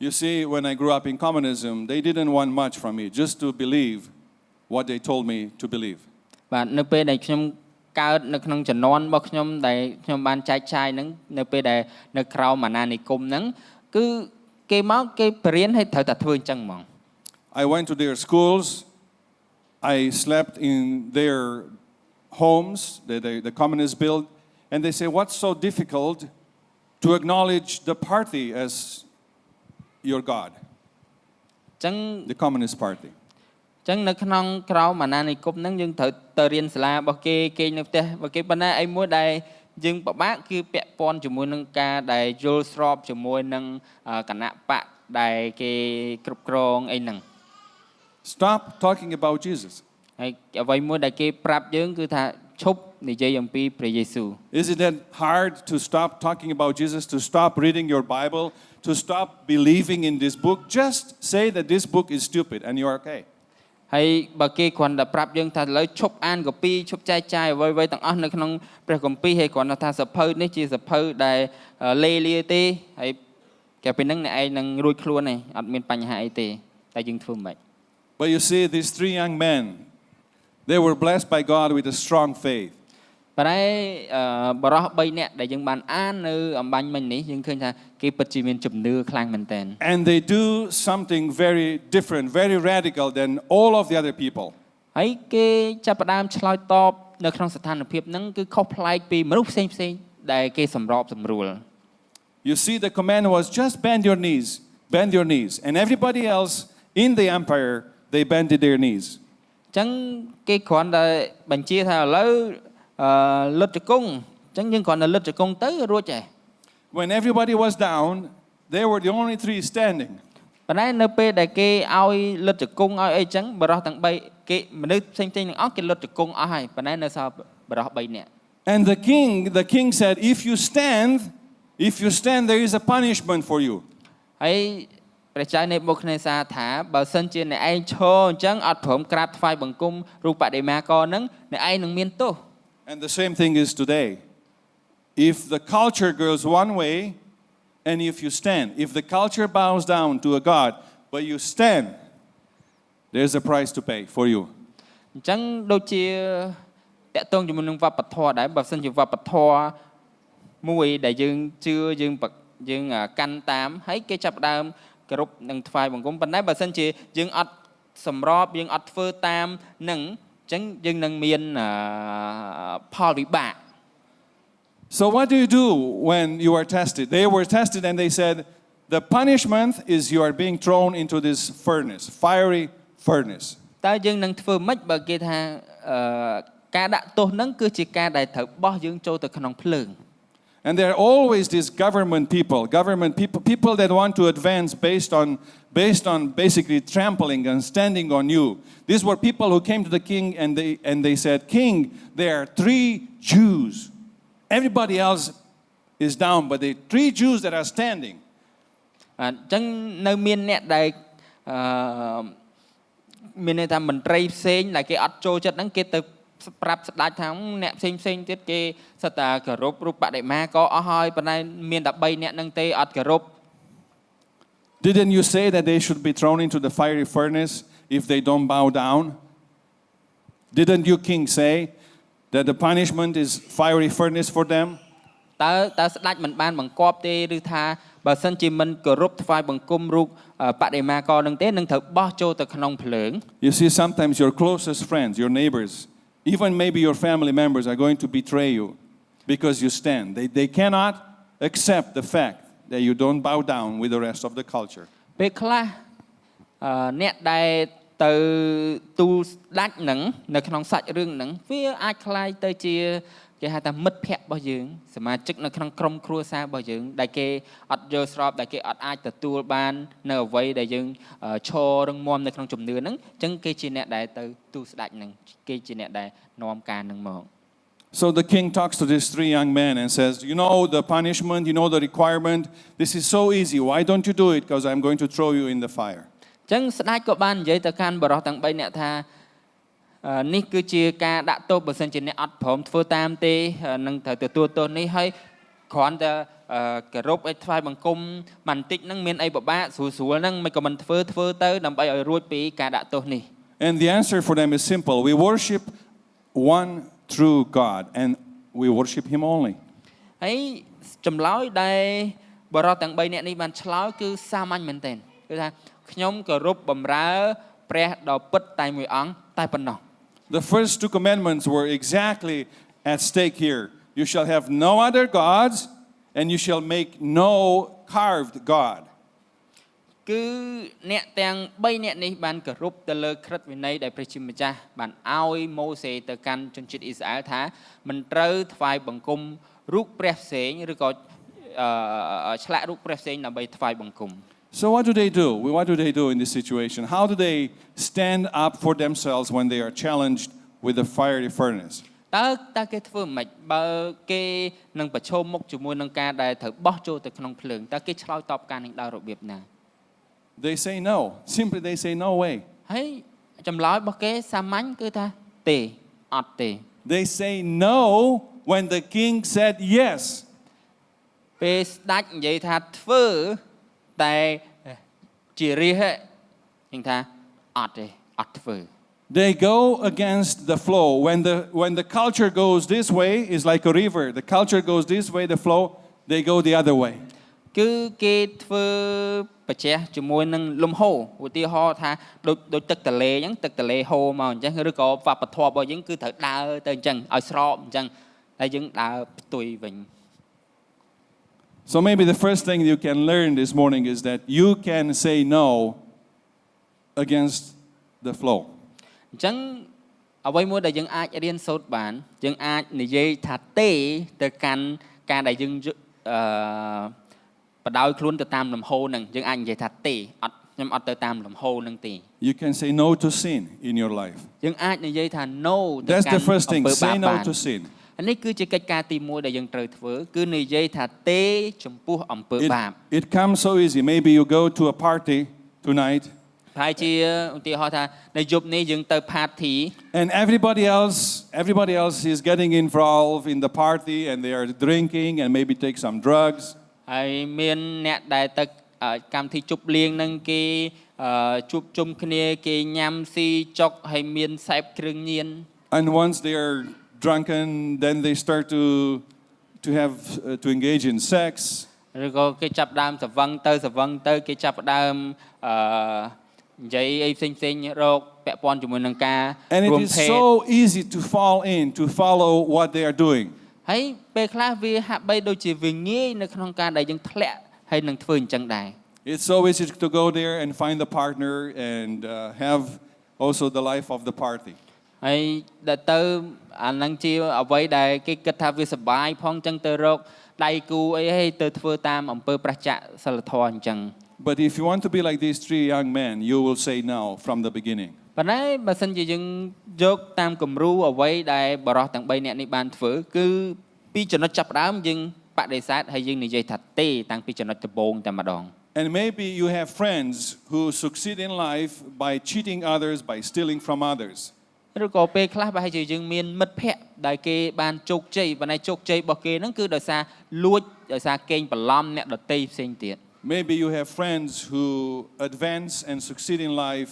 You see, when I grew up in communism, they didn't want much from me, just to believe what they told me to believe. បាទនៅពេលដែលខ្ញុំកើតនៅក្នុងជំនាន់របស់ខ្ញុំដែលខ្ញុំបានចែកចាយហ្នឹងនៅពេលដែលនៅក្រៅអាណានិគមហ្នឹងគឺគេមកគេបរៀនឲ្យត្រូវតែធ្វើអញ្ចឹងហ្មង I went to their schools. I slept in their homes, the communists built, and they say, what's so difficult to acknowledge the party as your God, the Communist Party. ចឹងនៅក្នុងក្រៅអាណានិគមហ្នឹងយើងត្រូវទៅរៀនសាលារបស់គេនៅផ្ទះរបស់គេប៉ុន្តែអីមួយដែល យើងពិបាកគឺពាក់ព័ន្ធជាមួយនឹងការដែលយល់ស្របជាមួយនឹងគណៈបកដែលគេគ្រប់គ្រងអីហ្នឹង Stop talking about Jesus. ហើយអ្វីមួយដែលគេប្រាប់យើងគឺថាឈប់និយាយអំពីព្រះយេស៊ូវ Isn't it hard to stop talking about Jesus, to stop reading your Bible, to stop believing in this book? Just say that this book is stupid and you're okay. ហើយបើគេគ្រាន់តែប្រាប់យើងថាឥឡូវឈប់អានកាពីឈប់ចែកចាយអ្វីៗទាំងអស់នៅក្នុងព្រះគម្ពីរហើយគ្រាន់តែថាសភៅនេះជាសភៅដែលលេលាទេហើយកាពីហ្នឹងអ្នកឯងនឹងរួចខ្លួនទេអត់មានបញ្ហាអីទេតែយើងធ្វើមិន But you see, these three young men, they were blessed by God with a strong faith. ប៉ុន្តែបរិស3នាក់ដែលយើងបានអាននៅអំបញ្ញមិញនេះយើងឃើញថាគេពិតជាមានជំនឿខ្លាំងមែនទែន And they do something very different, very radical than all of the other people. ហើយគេចាប់ផ្ដើមឆ្លើយតបនៅក្នុងស្ថានភាពហ្នឹងគឺខុសប្លែកពីមនុស្សផ្សេងៗដែលគេសម្របសម្រួល You see, the command was just bend your knees, and everybody else in the empire, they bended their knees. អញ្ចឹងគេគ្រាន់តែបញ្ជាថាឥឡូវលុតជង្គង់អញ្ចឹងយើងគ្រាន់តែលុតជង្គង់ទៅរួចហើយ When everybody was down, they were the only three standing. ប៉ុន្តែនៅពេលដែលគេឲ្យលុតជង្គង់ឲ្យអីចឹងបរិសទាំង3គេមនុស្សផ្សេងៗទាំងអស់គេលុតជង្គង់អស់ហើយប៉ុន្តែនៅសល់បរិស3នាក់ And the king said, if you stand, there is a punishment for you. ហើយព្រះចៅនេបុខនេសាថាបើសិនជាអ្នកឯងឈរអញ្ចឹងអត់ព្រមក្រាបថ្វាយបង្គំរូបបដិមាករហ្នឹងអ្នកឯងនឹងមានទោស And the same thing is today. If the culture goes one way, and if you stand, if the culture bows down to a god, but you stand, there's a price to pay for you. អញ្ចឹងដូចជាតកតងជាមួយនឹងវប្បធម៌ដែរបើសិនជាវប្បធម៌មួយដែលយើងជឿយើងកាន់តាមហើយគេចាប់ផ្ដើមគោរពនឹងថ្វាយបង្គំប៉ុន្តែបើសិនជាយើងអត់សម្របយើងអត់ធ្វើតាមនឹងអញ្ចឹងយើងនឹងមានផលវិបាក So what do you do when you are tested? They were tested and they said, the punishment is you are being thrown into this furnace, fiery furnace. តើយើងនឹងធ្វើម៉េចបើគេថាការដាក់ទោសហ្នឹងគឺជាការដែលត្រូវបោះយើងចូលទៅក្នុងភ្លើង And there are always these government people that want to advance based on basically trampling and standing on you. These were people who came to the king and they said, King, there are 3 Jews. Everybody else is down, but there are 3 Jews that are standing. អញ្ចឹងនៅមានអ្នកដែលមានន័យថាមន្ត្រីផ្សេងដែលគេអត់ចូលចិត្តហ្នឹងគេទៅប្រាប់ស្ដេចថាអ្នកផ្សេងទៀតគេសិតតែគោរពរូបបដិមាក៏អស់ហើយប៉ុន្តែមានតែ3អ្នកហ្នឹងទេអត់គោរព Didn't you say that they should be thrown into the fiery furnace if they don't bow down? Didn't you, king, say that the punishment is fiery furnace for them? តើស្ដេចមិនបានបង្គាប់ទេឬថាបើសិនជាមិនគោរពថ្វាយបង្គំរូបបដិមាករនឹងទេនឹងត្រូវបោះចូលទៅក្នុងភ្លើង You see, sometimes your closest friends, your neighbors, even maybe your family members are going to betray you because you stand. They cannot accept the fact that you don't bow down with the rest of the culture. ពេលខ្លះអ្នកដែលទៅទូលស្ដេចនឹងនៅក្នុងសាច់រឿងហ្នឹងវាអាចคล้ายទៅជាគេហៅថាមិត្តភ័ក្តិរបស់យើងសមាជិកនៅក្នុងក្រុមគ្រួសាររបស់យើងដែលគេអត់យល់ស្របដែលគេអត់អាចទទួលបាននៅអ្វីដែលយើងឈររឹងមាំនៅក្នុងជំនឿហ្នឹងអញ្ចឹងគេជាអ្នកដែលទៅទូលស្ដេចហ្នឹងគេជាអ្នកដែលនាំការហ្នឹងមក So the king talks to these 3 young men and says, you know the punishment, you know the requirement. This is so easy. Why don't you do it? Because I'm going to throw you in the fire. អញ្ចឹងស្ដេចក៏បាននិយាយទៅកាន់បរិសទាំង3នាក់ថានេះគឺជាការដាក់ទោសបើសិនជាអ្នកអត់ព្រមធ្វើតាមទេនឹងត្រូវទទួលទោសនេះហើយគ្រាន់តែគោរពឲ្យថ្វាយបង្គំបន្តិចហ្នឹងមានអីពិបាកស្រួលហ្នឹងមិនក៏មិនធ្វើទៅដើម្បីឲ្យរួចពីការដាក់ទោសនេះ And the answer for them is simple. We worship one true God and we worship him only. ហើយចម្លើយដែលបរិសទាំង3នាក់នេះបានឆ្លើយគឺសាមញ្ញមែនទែនគឺថាខ្ញុំគោរពបម្រើព្រះដ៏ពិតតែមួយអង្គតែប៉ុណ្ណោះ The first 2 commandments were exactly at stake here. You shall have no other gods and you shall make no carved god. គឺអ្នកទាំង3នាក់នេះបានគោរពទៅលើក្រឹតវិន័យដែលព្រះជាម្ចាស់បានឲ្យម៉ូសេទៅកាន់ជនជាតិអ៊ីស្រាអែលថាមិនត្រូវថ្វាយបង្គំ រូបព្រះផ្សេងឬក៏ឆ្លាក់រូបព្រះផ្សេងដើម្បីថ្វាយបង្គំ So what do they do? What do they do in this situation? How do they stand up for themselves when they are challenged with the fiery furnace? តើគេធ្វើមិនបើគេនឹងប្រឈមមុខជាមួយនឹងការដែលត្រូវបោះចូលទៅក្នុងភ្លើងតើគេឆ្លើយតបការនឹងដោយរបៀបណា They say no. Simply they say no way. ហើយចម្លើយរបស់គេសាមញ្ញគឺថាទេអត់ទេ They say no when the king said yes. ពេលស្ដេចនិយាយថាធ្វើតែជារាជហ្នឹងថាអត់ទេអត់ធ្វើ They go against the flow. When the culture goes this way, it's like a river. The culture goes this way, the flow, they go the other way. គឺគេធ្វើប្រជែសជាមួយនឹងលំហូរឧទាហរណ៍ថាដូចទឹកទន្លេអញ្ចឹងទឹកទន្លេហូរមកអញ្ចឹងឬក៏វប្បធម៌របស់យើងគឺត្រូវដើរទៅអញ្ចឹងឲ្យស្របអញ្ចឹងតែយើងដើរផ្ទុយវិញ So maybe the first thing you can learn this morning is that you can say no against the flow. អញ្ចឹងអ្វីមួយដែលយើងអាចរៀនសូត្របានយើងអាចនិយាយថាទេទៅកាន់ការដែលយើងបដោយខ្លួនទៅតាមលំហូរហ្នឹងយើងអាចនិយាយថាទេអត់ខ្ញុំអត់ទៅតាមលំហូរហ្នឹងទេ You can say no to sin in your life. យើងអាចនិយាយថា no ទៅ That's កាន់ the first អំ thing. ពើបា Say ប no បាន to sin. នេះគឺជាកិច្ចការទី1ដែលយើងត្រូវធ្វើគឺនិយាយថាទេចំពោះអំពើបាប It comes so easy. Maybe you go to a party tonight. ហើយជាឧទាហរណ៍ថានៅយប់នេះយើងទៅ party And everybody else is getting involved in the party and they are drinking and maybe take some drugs. ហើយមានអ្នកដែលទៅកម្មវិធីជប់លៀងនឹងគេជួបជុំគ្នាគេញ៉ាំស៊ីចុកហើយមានសេពគ្រឿងញៀន And once they are drunken, then they start to have to engage in sex. ឬក៏គេចាប់ដើមសវឹងទៅគេចាប់ដើមនិយាយអីផ្សេងរកពាក់ព័ន្ធជាមួយនឹងការ And it រួម is ភេទ so easy to fall in, to follow what they are doing. ហើយពេលខ្លះវាហាក់បីដូចជាវាងាយនៅក្នុងការដែលយើងធ្លាក់ហើយនឹងធ្វើអញ្ចឹងដែរ It's so easy to go there and find the partner and have also the life of the party. ហើយដល់ទៅអានឹងជាអ្វីដែលគេគិតថាវាសប្បាយផងអញ្ចឹងទៅរកដៃគូអីហើយទៅធ្វើតាមអំពើប្រឆាចសិលធម៌អញ្ចឹង But if you want to be like these three young men, you will say no from the beginning. ប៉ុន្តែបើសិនជាយើងយកតាមគំរូអ្វីដែលបរិសទាំង3នាក់នេះបានធ្វើគឺពីចំណុចចាប់ផ្ដើមយើងបដិសេធហើយយើងនិយាយថាទេតាំងពីចំណុចដំបូងតែម្ដង And maybe you have friends who succeed in life by cheating others, by stealing from others. ឬក៏ពេលខ្លះប្រហែលជាយើងមានមិត្តភ័ក្តិដែលគេបានជោគជ័យប៉ុន្តែជោគជ័យរបស់គេហ្នឹងគឺដោយសារលួចដោយសារកេងបន្លំអ្នកដទៃផ្សេងទៀត Maybe you have friends who advance and succeed in life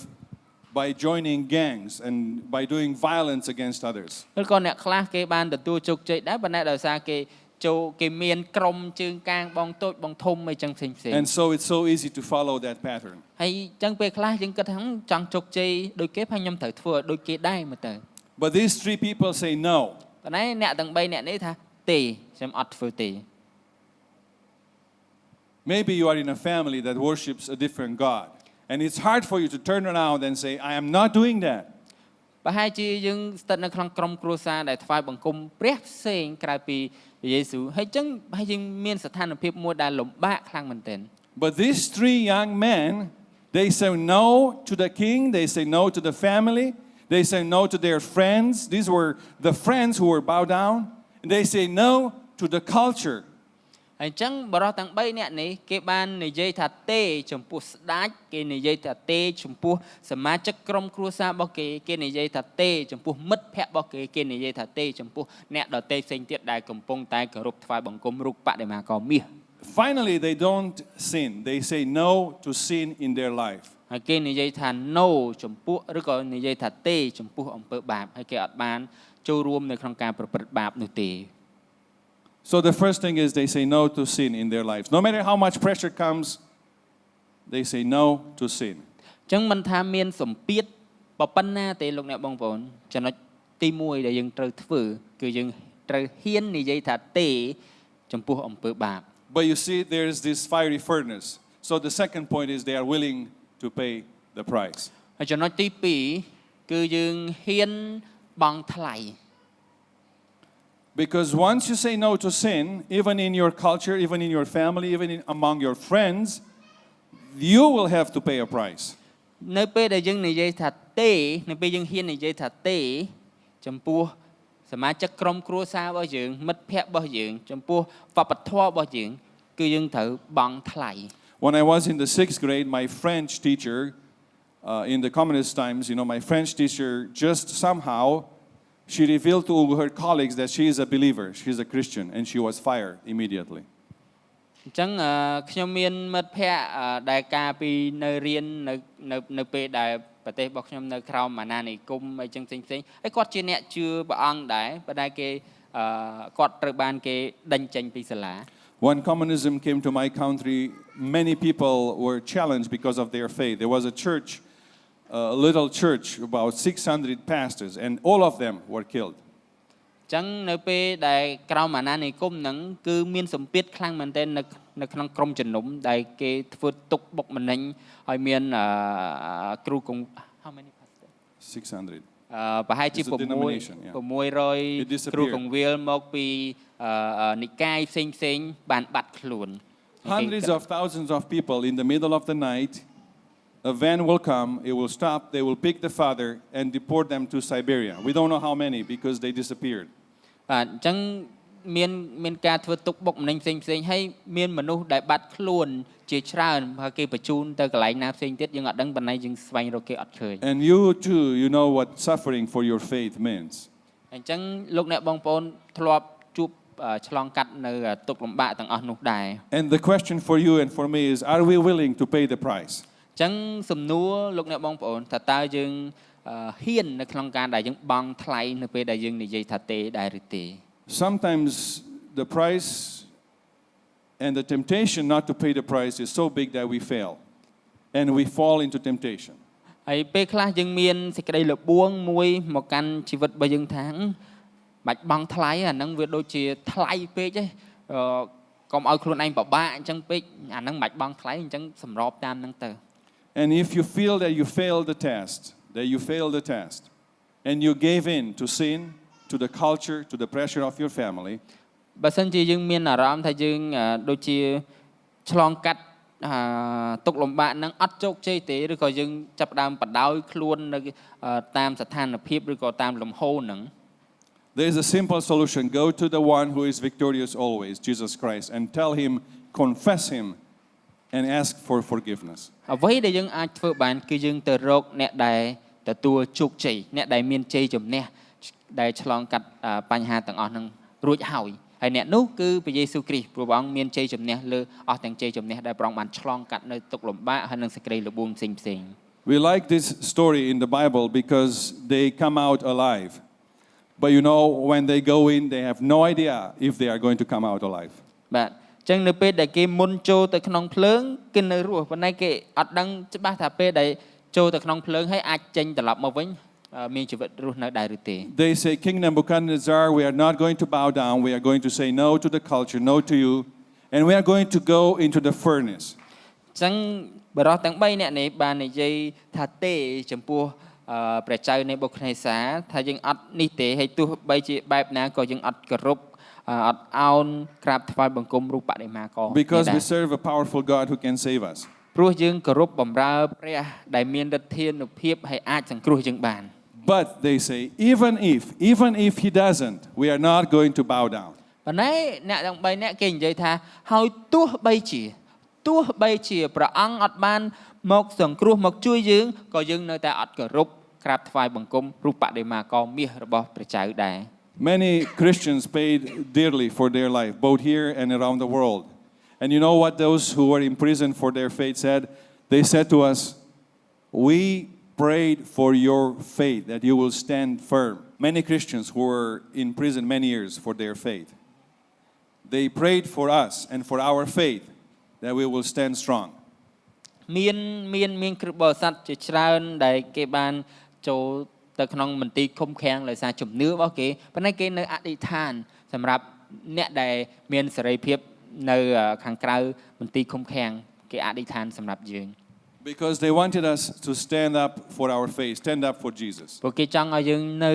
by joining gangs and by doing violence against others. ឬក៏អ្នកខ្លះគេបានទទួលជោគជ័យដែរប៉ុន្តែដោយសារគេមានក្រុមជើងកាងបងតូចបងធំអីចឹងផ្សេង And so it's so easy to follow that pattern. ហើយចឹងពេលខ្លះយើងគិតថាចង់ជោគជ័យដូចគេហើយខ្ញុំត្រូវធ្វើដូចគេដែរមើលទៅ But these three people say no. ប៉ុន្តែអ្នកទាំង3អ្នកនេះថាទេខ្ញុំអត់ធ្វើទេ Maybe you are in a family that worships a different God. And it's hard for you to turn around and say, I am not doing that. ប្រហែលជាយើងស្ថិតនៅក្នុងក្រុមគ្រួសារដែលថ្វាយបង្គំព្រះផ្សេងក្រៅពីព្រះយេស៊ូវហើយចឹងប្រហែលយើងមានស្ថានភាពមួយដែលលំបាកខ្លាំងមែនទែន But these three young men, they say no to the king, they say no to the family, they say no to their friends. These were the friends who were bowed down. And they say no to the culture. ហើយចឹងបរិសទាំង3នាក់នេះគេបាននិយាយថាទេចំពោះស្ដេចគេនិយាយថាទេចំពោះសមាជិកក្រុមគ្រួសាររបស់គេនិយាយថាទេចំពោះមិត្តភ័ក្តិរបស់គេនិយាយថាទេចំពោះអ្នកដទៃផ្សេងទៀតដែលកំពុងតែគោរពថ្វាយបង្គំរូបបដិមាករមាស Finally, they don't sin. They say no to sin in their life. ហើយគេនិយាយថា no ចំពោះឬក៏និយាយថាទេចំពោះអំពើបាបហើយគេអត់បានចូលរួមនៅក្នុងការប្រព្រឹត្តបាបនោះទេ So the first thing is they say no to sin in their lives. No matter how much pressure comes, they say no to sin. ចឹងមិនថាមានសម្ពាធប៉ុណ្ណាទេលោកអ្នកបងប្អូនចំណុចទី1ដែលយើងត្រូវធ្វើគឺយើងត្រូវហ៊ាននិយាយថាទេចំពោះអំពើបាប But you see, there's this fiery furnace. So the second point is they are willing to pay the price. ហើយចំណុចទី2គឺយើងហ៊ានបង់ថ្លៃ Because once you say no to sin, even in your culture, even in your family, even among your friends, you will have to pay a price. នៅពេលដែលយើងនិយាយថាទេនៅពេលយើងហ៊ាននិយាយថាទេចំពោះសមាជិកក្រុមគ្រួសាររបស់យើងមិត្តភ័ក្តិរបស់យើងចំពោះវប្បធម៌របស់យើងគឺយើងត្រូវបង់ថ្លៃ When I was in the 6th grade, my French teacher, in the communist times, my French teacher just somehow, she revealed to her colleagues that she is a believer, she's a Christian, and she was fired immediately. អញ្ចឹងខ្ញុំមានមិត្តភ័ក្តិដែលការពីនៅរៀននៅពេលដែលប្រទេសរបស់ខ្ញុំនៅក្រោមអាណានិគមអីចឹងផ្សេងហើយគាត់ជាអ្នកជឿព្រះអង្គដែរប៉ុន្តែគេគាត់ត្រូវបានគេដេញចេញពីសាលា When communism came to my country, many people were challenged because of their faith. There was a church, a little church, about 600 pastors, and all of them were killed. ចឹងនៅពេលដែលក្រោមអាណានិគមហ្នឹងគឺមានសម្ពាធខ្លាំងមែនទែននៅក្នុងក្រុមជំនុំដែលគេធ្វើទុកបុកម្នេញឲ្យមានគ្រូគង្ How many pastors 600. ប្រហែលជា600គ្រូកង្វៀលមកពីនិកាយផ្សេងបានបាត់ខ្លួន Hundreds of thousands of people in the middle of the night, a van will come, it will stop, they will pick the father and deport them to Siberia. We don't know how many because they disappeared. បាទអញ្ចឹងមានការធ្វើទុកបុកម្នេញផ្សេងហើយមានមនុស្សដែលបាត់ខ្លួនជាច្រើនហើយគេបញ្ជូនទៅកន្លែងណាផ្សេងទៀតយើងអត់ដឹងប៉ុន្តែយើងស្វែងរកគេអត់ឃើញ And you too, you know what suffering for your faith means. អញ្ចឹងលោកអ្នកបងប្អូនធ្លាប់ជួបឆ្លងកាត់នៅទុក្ខលំបាកទាំងអស់នោះដែរ And the question for you and for me is, are we willing to pay the price? អញ្ចឹងសំណួរលោកអ្នកបងប្អូនថាតើយើងហ៊ាននៅក្នុងការដែលយើងបង់ថ្លៃនៅពេលដែលយើងនិយាយថាទេដែរឬទេ Sometimes the price and the temptation not to pay the price is so big that we fail and we fall into temptation. ហើយពេលខ្លះយើងមានសេចក្តីលបួងមួយមកកាន់ជីវិតរបស់យើងថាបាច់បង់ថ្លៃអាហ្នឹងវាដូចជាថ្លៃពេកឯងកុំឲ្យខ្លួនឯងពិបាកអញ្ចឹងពេកអាហ្នឹងបាច់បង់ថ្លៃអញ្ចឹងសម្របតាមហ្នឹងទៅ And if you feel that you failed the test, and you gave in to sin, to the culture, to the pressure of your family, បើសិនជាយើងមានអារម្មណ៍ថាយើងដូចជាឆ្លងកាត់ទុកលំបាកហ្នឹងអត់ជោគជ័យទេឬក៏យើងចាប់ផ្ដើមបដោយខ្លួននៅតាមស្ថានភាពឬក៏តាមលំហូរហ្នឹង there is a simple solution. Go to the one who is victorious always, Jesus Christ, and tell him, confess him, and ask for forgiveness. អ្វីដែលយើងអាចធ្វើបានគឺយើងទៅរកអ្នកដែលទទួលជោគជ័យអ្នកដែលមានជ័យជំនះដែលឆ្លងកាត់បញ្ហាទាំងអស់ហ្នឹងរួចហើយអ្នកនោះគឺព្រះយេស៊ូវគ្រីស្ទព្រះអង្គមានជ័យជំនះលើអស់ទាំងជ័យជំនះដែលព្រះអង្គបានឆ្លងកាត់នៅទុក្ខលំបាកហើយនឹងសេចក្តីល្បួងផ្សេង We like this story in the Bible because they come out alive. But when they go in, they have no idea if they are going to come out alive. បាទអញ្ចឹងនៅពេលដែលគេមុនចូលទៅក្នុងភ្លើងគេនៅរស់ប៉ុន្តែគេអត់ដឹងច្បាស់ថាពេលដែលចូលទៅក្នុងភ្លើងហើយអាចចេញត្រឡប់មកវិញមានជីវិតរស់នៅដែរឬទេ They say, King Nebuchadnezzar, we are not going to bow down. We are going to say no to the culture, no to you, and we are going to go into the furnace. អញ្ចឹងបរិសុទ្ធទាំង3នាក់នេះបាននិយាយថាទេចំពោះព្រះចៅនេបុខនេសាថាយើងអត់នេះទេហើយទោះបីជាបែបណាក៏យើងអត់គោរពអត់អោនក្រាបថ្វាយបង្គំរូបបដិមាក៏ Because we serve a powerful God who can save us. ព្រោះយើងគោរពបម្រើព្រះដែលមានឫទ្ធានុភាពហើយអាចសង្គ្រោះយើងបាន But they say, even if he doesn't, we are not going to bow down. ប៉ុន្តែអ្នកទាំង3នាក់គេនិយាយថាហើយទោះបីជាព្រះអង្គអត់បានមកសង្គ្រោះមកជួយយើងក៏យើងនៅតែអត់គោរពក្រាបថ្វាយបង្គំរូបបដិមាក៏មាសរបស់ព្រះចៅដែរ Many Christians paid dearly for their life, both here and around the world. And you know what those who were in prison for their faith said? They said to us, we prayed for your faith, that you will stand firm. Many Christians who were in prison many years for their faith, they prayed for us and for our faith that we will stand strong. មានគ្រិស្តបរិស័ទជាច្រើនដែលគេបានចូលទៅក្នុងមន្ទីរឃុំឃាំងដោយសារជំនឿរបស់គេប៉ុន្តែគេនៅអធិដ្ឋានសម្រាប់អ្នកដែលមានសេរីភាពនៅខាងក្រៅមន្ទីរឃុំឃាំងគេអធិដ្ឋានសម្រាប់យើង Because they wanted us to stand up for our faith, stand up for Jesus. ពួកគេចង់ឲ្យយើងនៅ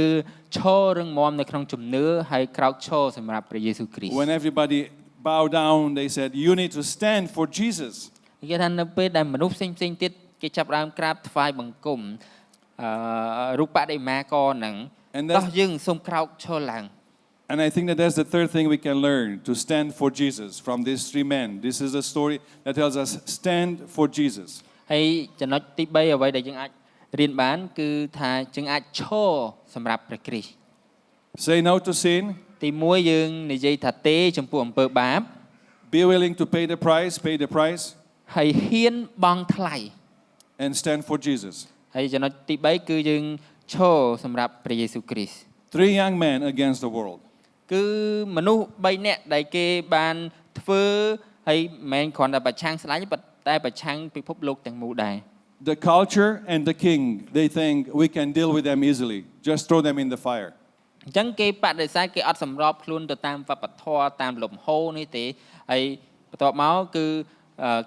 ឈររឹងមាំនៅក្នុងជំនឿហើយក្រោកឈរសម្រាប់ព្រះយេស៊ូវគ្រីស្ទ When everybody bowed down, they said, "You need to stand for Jesus." គេថានៅពេលដែលមនុស្សផ្សេងៗទៀតគេចាប់ផ្ដើមក្រាបថ្វាយបង្គំរូបបដិមាករហ្នឹង And ដោះយើងសូមក្រោកឈរឡើង And I think that that's the third thing we can learn, to stand for Jesus from these three men. This is a story that tells us, stand for Jesus. ហើយចំណុចទី3អ្វីដែលយើងអាចរៀនបានគឺថាយើងអាចឈរសម្រាប់ព្រះគ្រីស្ទ Say no to sin. ទី1យើងនិយាយថាទេចំពោះអំពើបាប Be willing to pay the price, ហើយហ៊ានបង់ថ្លៃ and stand for Jesus. ហើយចំណុចទី3គឺយើងឈរសម្រាប់ព្រះយេស៊ូវគ្រីស្ទ Three young men against the world. គឺមនុស្ស3នាក់ដែលគេបានធ្វើហើយមិនមែនគ្រាន់តែប្រឆាំងស្ដេចទេតែប្រឆាំងពិភពលោកទាំងមូលដែរ The culture and the king, they think we can deal with them easily. Just throw them in the fire. អញ្ចឹងគេបដិសេធគេអត់សម្របខ្លួនទៅតាមវប្បធម៌តាមលំហូរនេះទេហើយបន្ទាប់មកគឺ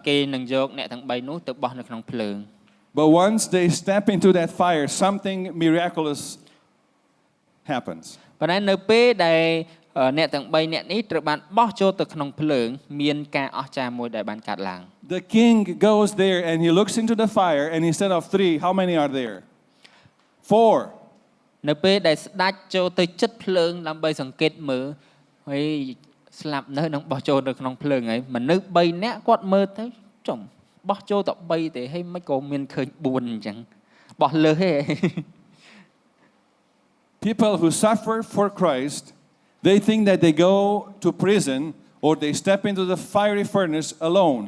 គេនឹងយកអ្នកទាំង3នោះទៅបោះនៅក្នុងភ្លើង But once they step into that fire, something miraculous happens. ប៉ុន្តែនៅពេលដែលអ្នកទាំង3នាក់នេះត្រូវបានបោះចូលទៅក្នុងភ្លើងមានការអស្ចារ្យមួយដែលបានកើតឡើង The king goes there and he looks into the fire, and instead of 3, how many are there? 4. នៅពេលដែលស្ដេចចូលទៅជិតភ្លើងដើម្បីសង្កេតមើលហើយស្លាប់នៅនឹងបោះចូលនៅក្នុងភ្លើងហើយមនុស្ស3នាក់គាត់មើលទៅចំបោះចូលតែ3ទេហើយមិនក៏មានឃើញ4អញ្ចឹងបោះលើសទេ People who suffer for Christ, they think that they go to prison or they step into the fiery furnace alone.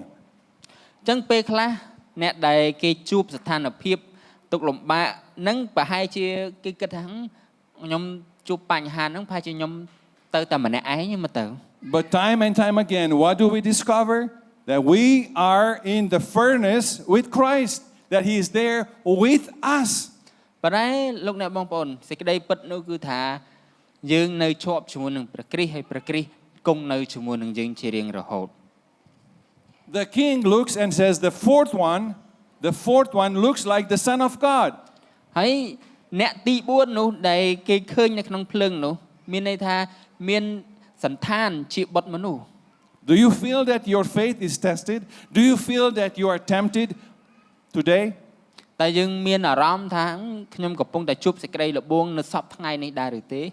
អញ្ចឹងពេលខ្លះអ្នកដែលគេជួបស្ថានភាពទុក្ខលំបាកនឹងប្រហែលជាគេគិតថាខ្ញុំជួបបញ្ហាហ្នឹងប្រហែលជាខ្ញុំទៅតែម្នាក់ឯងមកទៅ But time and time again, what do we discover? That we are in the furnace with Christ, that He is there with us. ប៉ុន្តែលោកអ្នកបងប្អូនសេចក្តីពិតនោះគឺថាយើងនៅជាប់ជាមួយនឹងព្រះគ្រីស្ទហើយព្រះគ្រីស្ទគង់នៅជាមួយនឹងយើងជារៀងរហូត The king looks and says, the fourth one looks like the Son of God. ហើយអ្នកទី4នោះដែលគេឃើញនៅក្នុងភ្លើងនោះមានន័យថាមានសន្តានជាបុត្រមនុស្ស Do you feel that your faith is tested? Do you feel that you are tempted today? តែយើងមានអារម្មណ៍ថាខ្ញុំកំពុងតែជួបសេចក្តីល្បួងនៅសប្តាហ៍ថ្ងៃនេះដែរឬទេ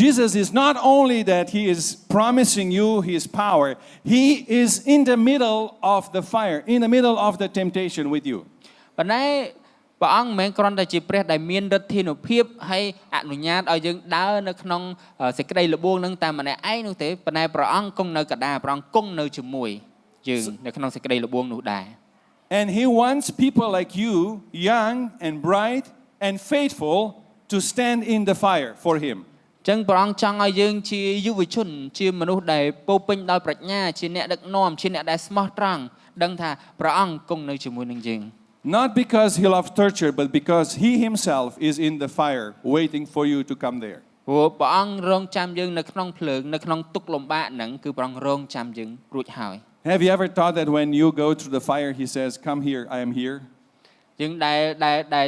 Jesus is not only that He is promising you His power, He is in the middle of the fire, in the middle of the temptation with you. ប៉ុន្តែព្រះអង្គមិនមែនគ្រាន់តែជាព្រះដែលមានឫទ្ធានុភាពហើយអនុញ្ញាតឲ្យយើងដើរនៅក្នុងសេចក្តីល្បួងនឹងតែម្នាក់ឯងនោះទេប៉ុន្តែព្រះអង្គគង់នៅកណ្ដាលព្រះអង្គគង់នៅជាមួយយើងនៅក្នុងសេចក្តីល្បួងនោះដែរ And He wants people like you, young and bright and faithful, to stand in the fire for Him. ចឹងព្រះអង្គចង់ឲ្យយើងជាយុវជនជាមនុស្សដែលពោពេញដោយប្រាជ្ញាជាអ្នកដឹកនាំជាអ្នកដែលស្មោះត្រង់ដឹងថាព្រះអង្គគង់នៅជាមួយនឹងយើង Not because He loves torture, but because He Himself is in the fire waiting for you to come there. ព្រោះព្រះអង្គរងចាំយើងនៅក្នុងភ្លើងនៅក្នុងទុក្ខលំបាកហ្នឹងគឺព្រះអង្គរងចាំយើងរួចហើយ Have you ever thought that when you go through the fire, He says, "Come here, I am here"? យើងដែល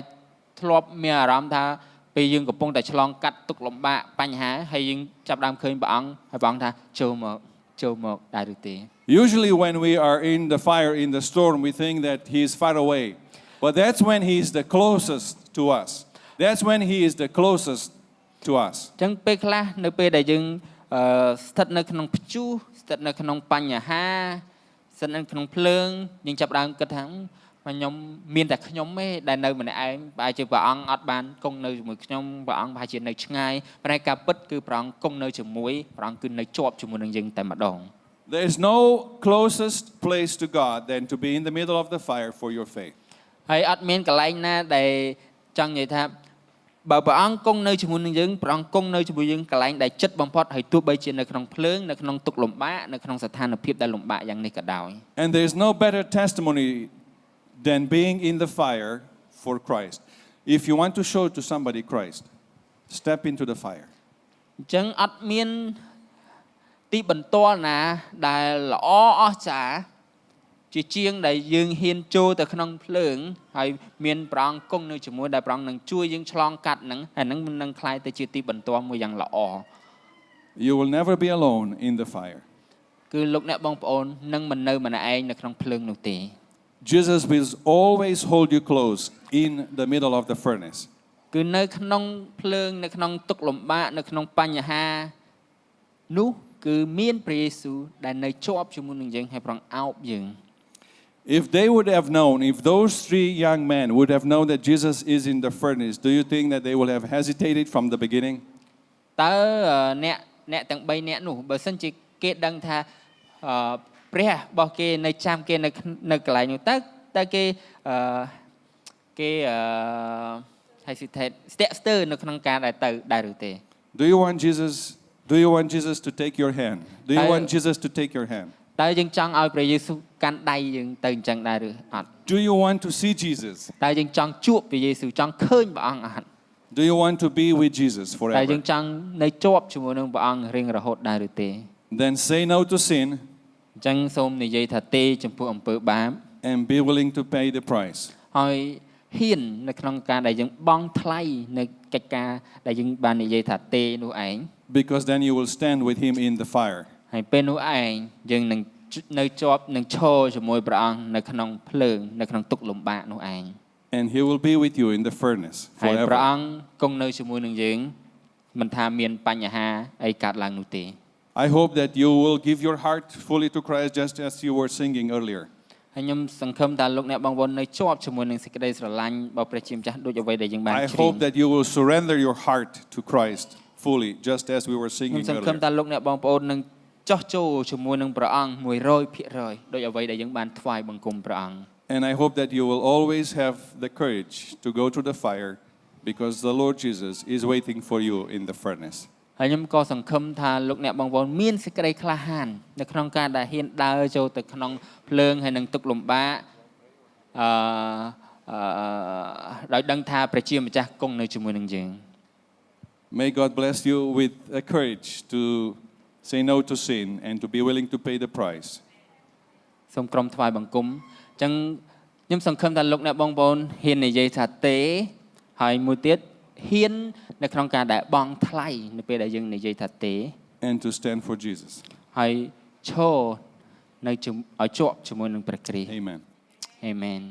ធ្លាប់មានអារម្មណ៍ថាពេលយើងកំពុងតែឆ្លងកាត់ទុក្ខលំបាកបញ្ហាហើយយើងចាប់ដើមឃើញព្រះអង្គហើយព្រះអង្គថាចូលមកដែរឬទេ Usually when we are in the fire, in the storm, we think that He is far away. But that's when He is the closest to us. That's when He is the closest to us. អញ្ចឹងពេលខ្លះនៅពេលដែលយើងស្ថិតនៅក្នុងព្យុះស្ថិតនៅក្នុងបញ្ហាស្ថិតនៅក្នុងភ្លើងយើងចាប់ដើមគិតថាខ្ញុំមានតែខ្ញុំទេដែលនៅម្នាក់ឯងប្រហែលជាព្រះអង្គអត់បានគង់នៅជាមួយខ្ញុំព្រះអង្គប្រហែលជានៅឆ្ងាយប៉ុន្តែការពិតគឺព្រះអង្គគង់នៅជាមួយព្រះអង្គគឺនៅជាប់ជាមួយនឹងយើងតែម្ដង There is no closest place to God than to be in the middle of the fire for your faith. ហើយអត់មានកន្លែងណាដែលចង់និយាយថាបើព្រះអង្គគង់នៅជាមួយនឹងយើងព្រះអង្គគង់នៅជាមួយយើងកន្លែងដែលចិត្តបំផុតហើយទោះបីជានៅក្នុងភ្លើងនៅក្នុងទុក្ខលំបាកនៅក្នុងស្ថានភាពដែលលំបាកយ៉ាងនេះក៏ដោយ And there is no better testimony than being in the fire for Christ. If you want to show to somebody Christ, step into the fire. អញ្ចឹងអត់មានទីបន្ទាល់ណាដែលល្អអស្ចារ្យ ជាជាងដែលយើងហ៊ានចូលទៅក្នុងភ្លើងហើយមានព្រះអង្គគង់នៅជាមួយដែលព្រះអង្គនឹងជួយយើងឆ្លងកាត់ហ្នឹងហើយហ្នឹងនឹងคล้ายទៅជាទីបន្ទាល់មួយយ៉ាងល្អ You will never be alone in the fire. គឺលោកអ្នកបងប្អូននឹងមិននៅម្នាក់ឯងនៅក្នុងភ្លើងនោះទេ Jesus will always hold you close in the middle of the furnace. គឺនៅក្នុងភ្លើងនៅក្នុងទុក្ខលំបាកនៅក្នុងបញ្ហានោះគឺមានព្រះយេស៊ូវដែលនៅជាប់ជាមួយនឹងយើងហើយព្រះអង្គអោបយើង If they would have known, if those three young men would have known that Jesus is in the furnace, do you think that they would have hesitated from the beginning? តើអ្នកទាំង3នាក់នោះបើសិនជាគេដឹងថាព្រះរបស់គេនៅចាំគេនៅកន្លែងនោះតើគេhesitate ស្ទាក់ស្ទើរនៅក្នុងការដែលទៅដែរឬទេ Do you want Jesus to take your hand? Do you want Jesus to take your hand? តើយើងចង់ឲ្យព្រះយេស៊ូវកាន់ដៃយើងទៅអញ្ចឹងដែរឬអត់ Do you want to see Jesus? តើយើងចង់ជួបព្រះយេស៊ូវចង់ឃើញព្រះអង្គអត់ Do you want to be with Jesus តើ forever? យើងចង់នៅជាប់ជាមួយនឹងព្រះអង្គរៀងរហូតដែរឬទេ Then say no to sin អញ្ចឹងសូមនិយាយថាទេចំពោះអំពើបាប and be willing to pay the price. ហើយហ៊ាននៅក្នុងការដែលយើងបង់ថ្លៃនៅកិច្ចការដែលយើងបាននិយាយថាទេនោះឯង Because then you will stand with him in the fire. ហើយពេលនោះឯងយើងនឹងនៅជាប់នឹងឈរជាមួយព្រះអង្គនៅក្នុងភ្លើងនៅក្នុងទុក្ខលំបាកនោះឯង And he will be with you in the furnace ហើយព្រះ forever. អង្គគង់នៅជាមួយនឹងយើងមិនថាមានបញ្ហាអីកើតឡើងនោះទេ I hope that you will give your heart fully to Christ just as you were singing earlier. ហើយខ្ញុំសង្ឃឹមថាលោកអ្នកបងប្អូននៅជាប់ជាមួយនឹងសេចក្តីស្រឡាញ់របស់ព្រះជាម្ចាស់ដូចអ្វីដែលយើងបាន I ច្រៀង hope that you will surrender your heart to Christ fully just as we were ខ្ញុំ singing សង្ឃឹម earlier. ថាលោកអ្នកបងប្អូននឹងចោះចូលជាមួយនឹងព្រះអង្គ 100% ដូចអ្វីដែលយើងបានថ្វាយបង្គំព្រះអង្គ And I hope that you will always have the courage to go through the fire because the Lord Jesus is waiting for you in the furnace. ហើយខ្ញុំក៏សង្ឃឹមថាលោកអ្នកបងប្អូនមានសេចក្តីក្លាហាននៅក្នុងការដែលហ៊ានដើរចូលទៅក្នុងភ្លើងហើយនឹងទុក្ខលំបាកដោយដឹងថាព្រះជាម្ចាស់គង់នៅជាមួយនឹងយើង May God bless you with a courage to say no to sin and to be willing to pay the price. សូមក្រុមថ្វាយបង្គំអញ្ចឹងខ្ញុំសង្ឃឹមថាលោកអ្នកបងប្អូនហ៊ាននិយាយថាទេហើយមួយទៀតហ៊ាននៅក្នុងការដែលបង់ថ្លៃនៅពេលដែលយើងនិយាយថាទេ And to stand for Jesus. ហើយឈរនៅឲ្យជាប់ជាមួយនឹងព្រះគ្រីស្ទ Amen. Amen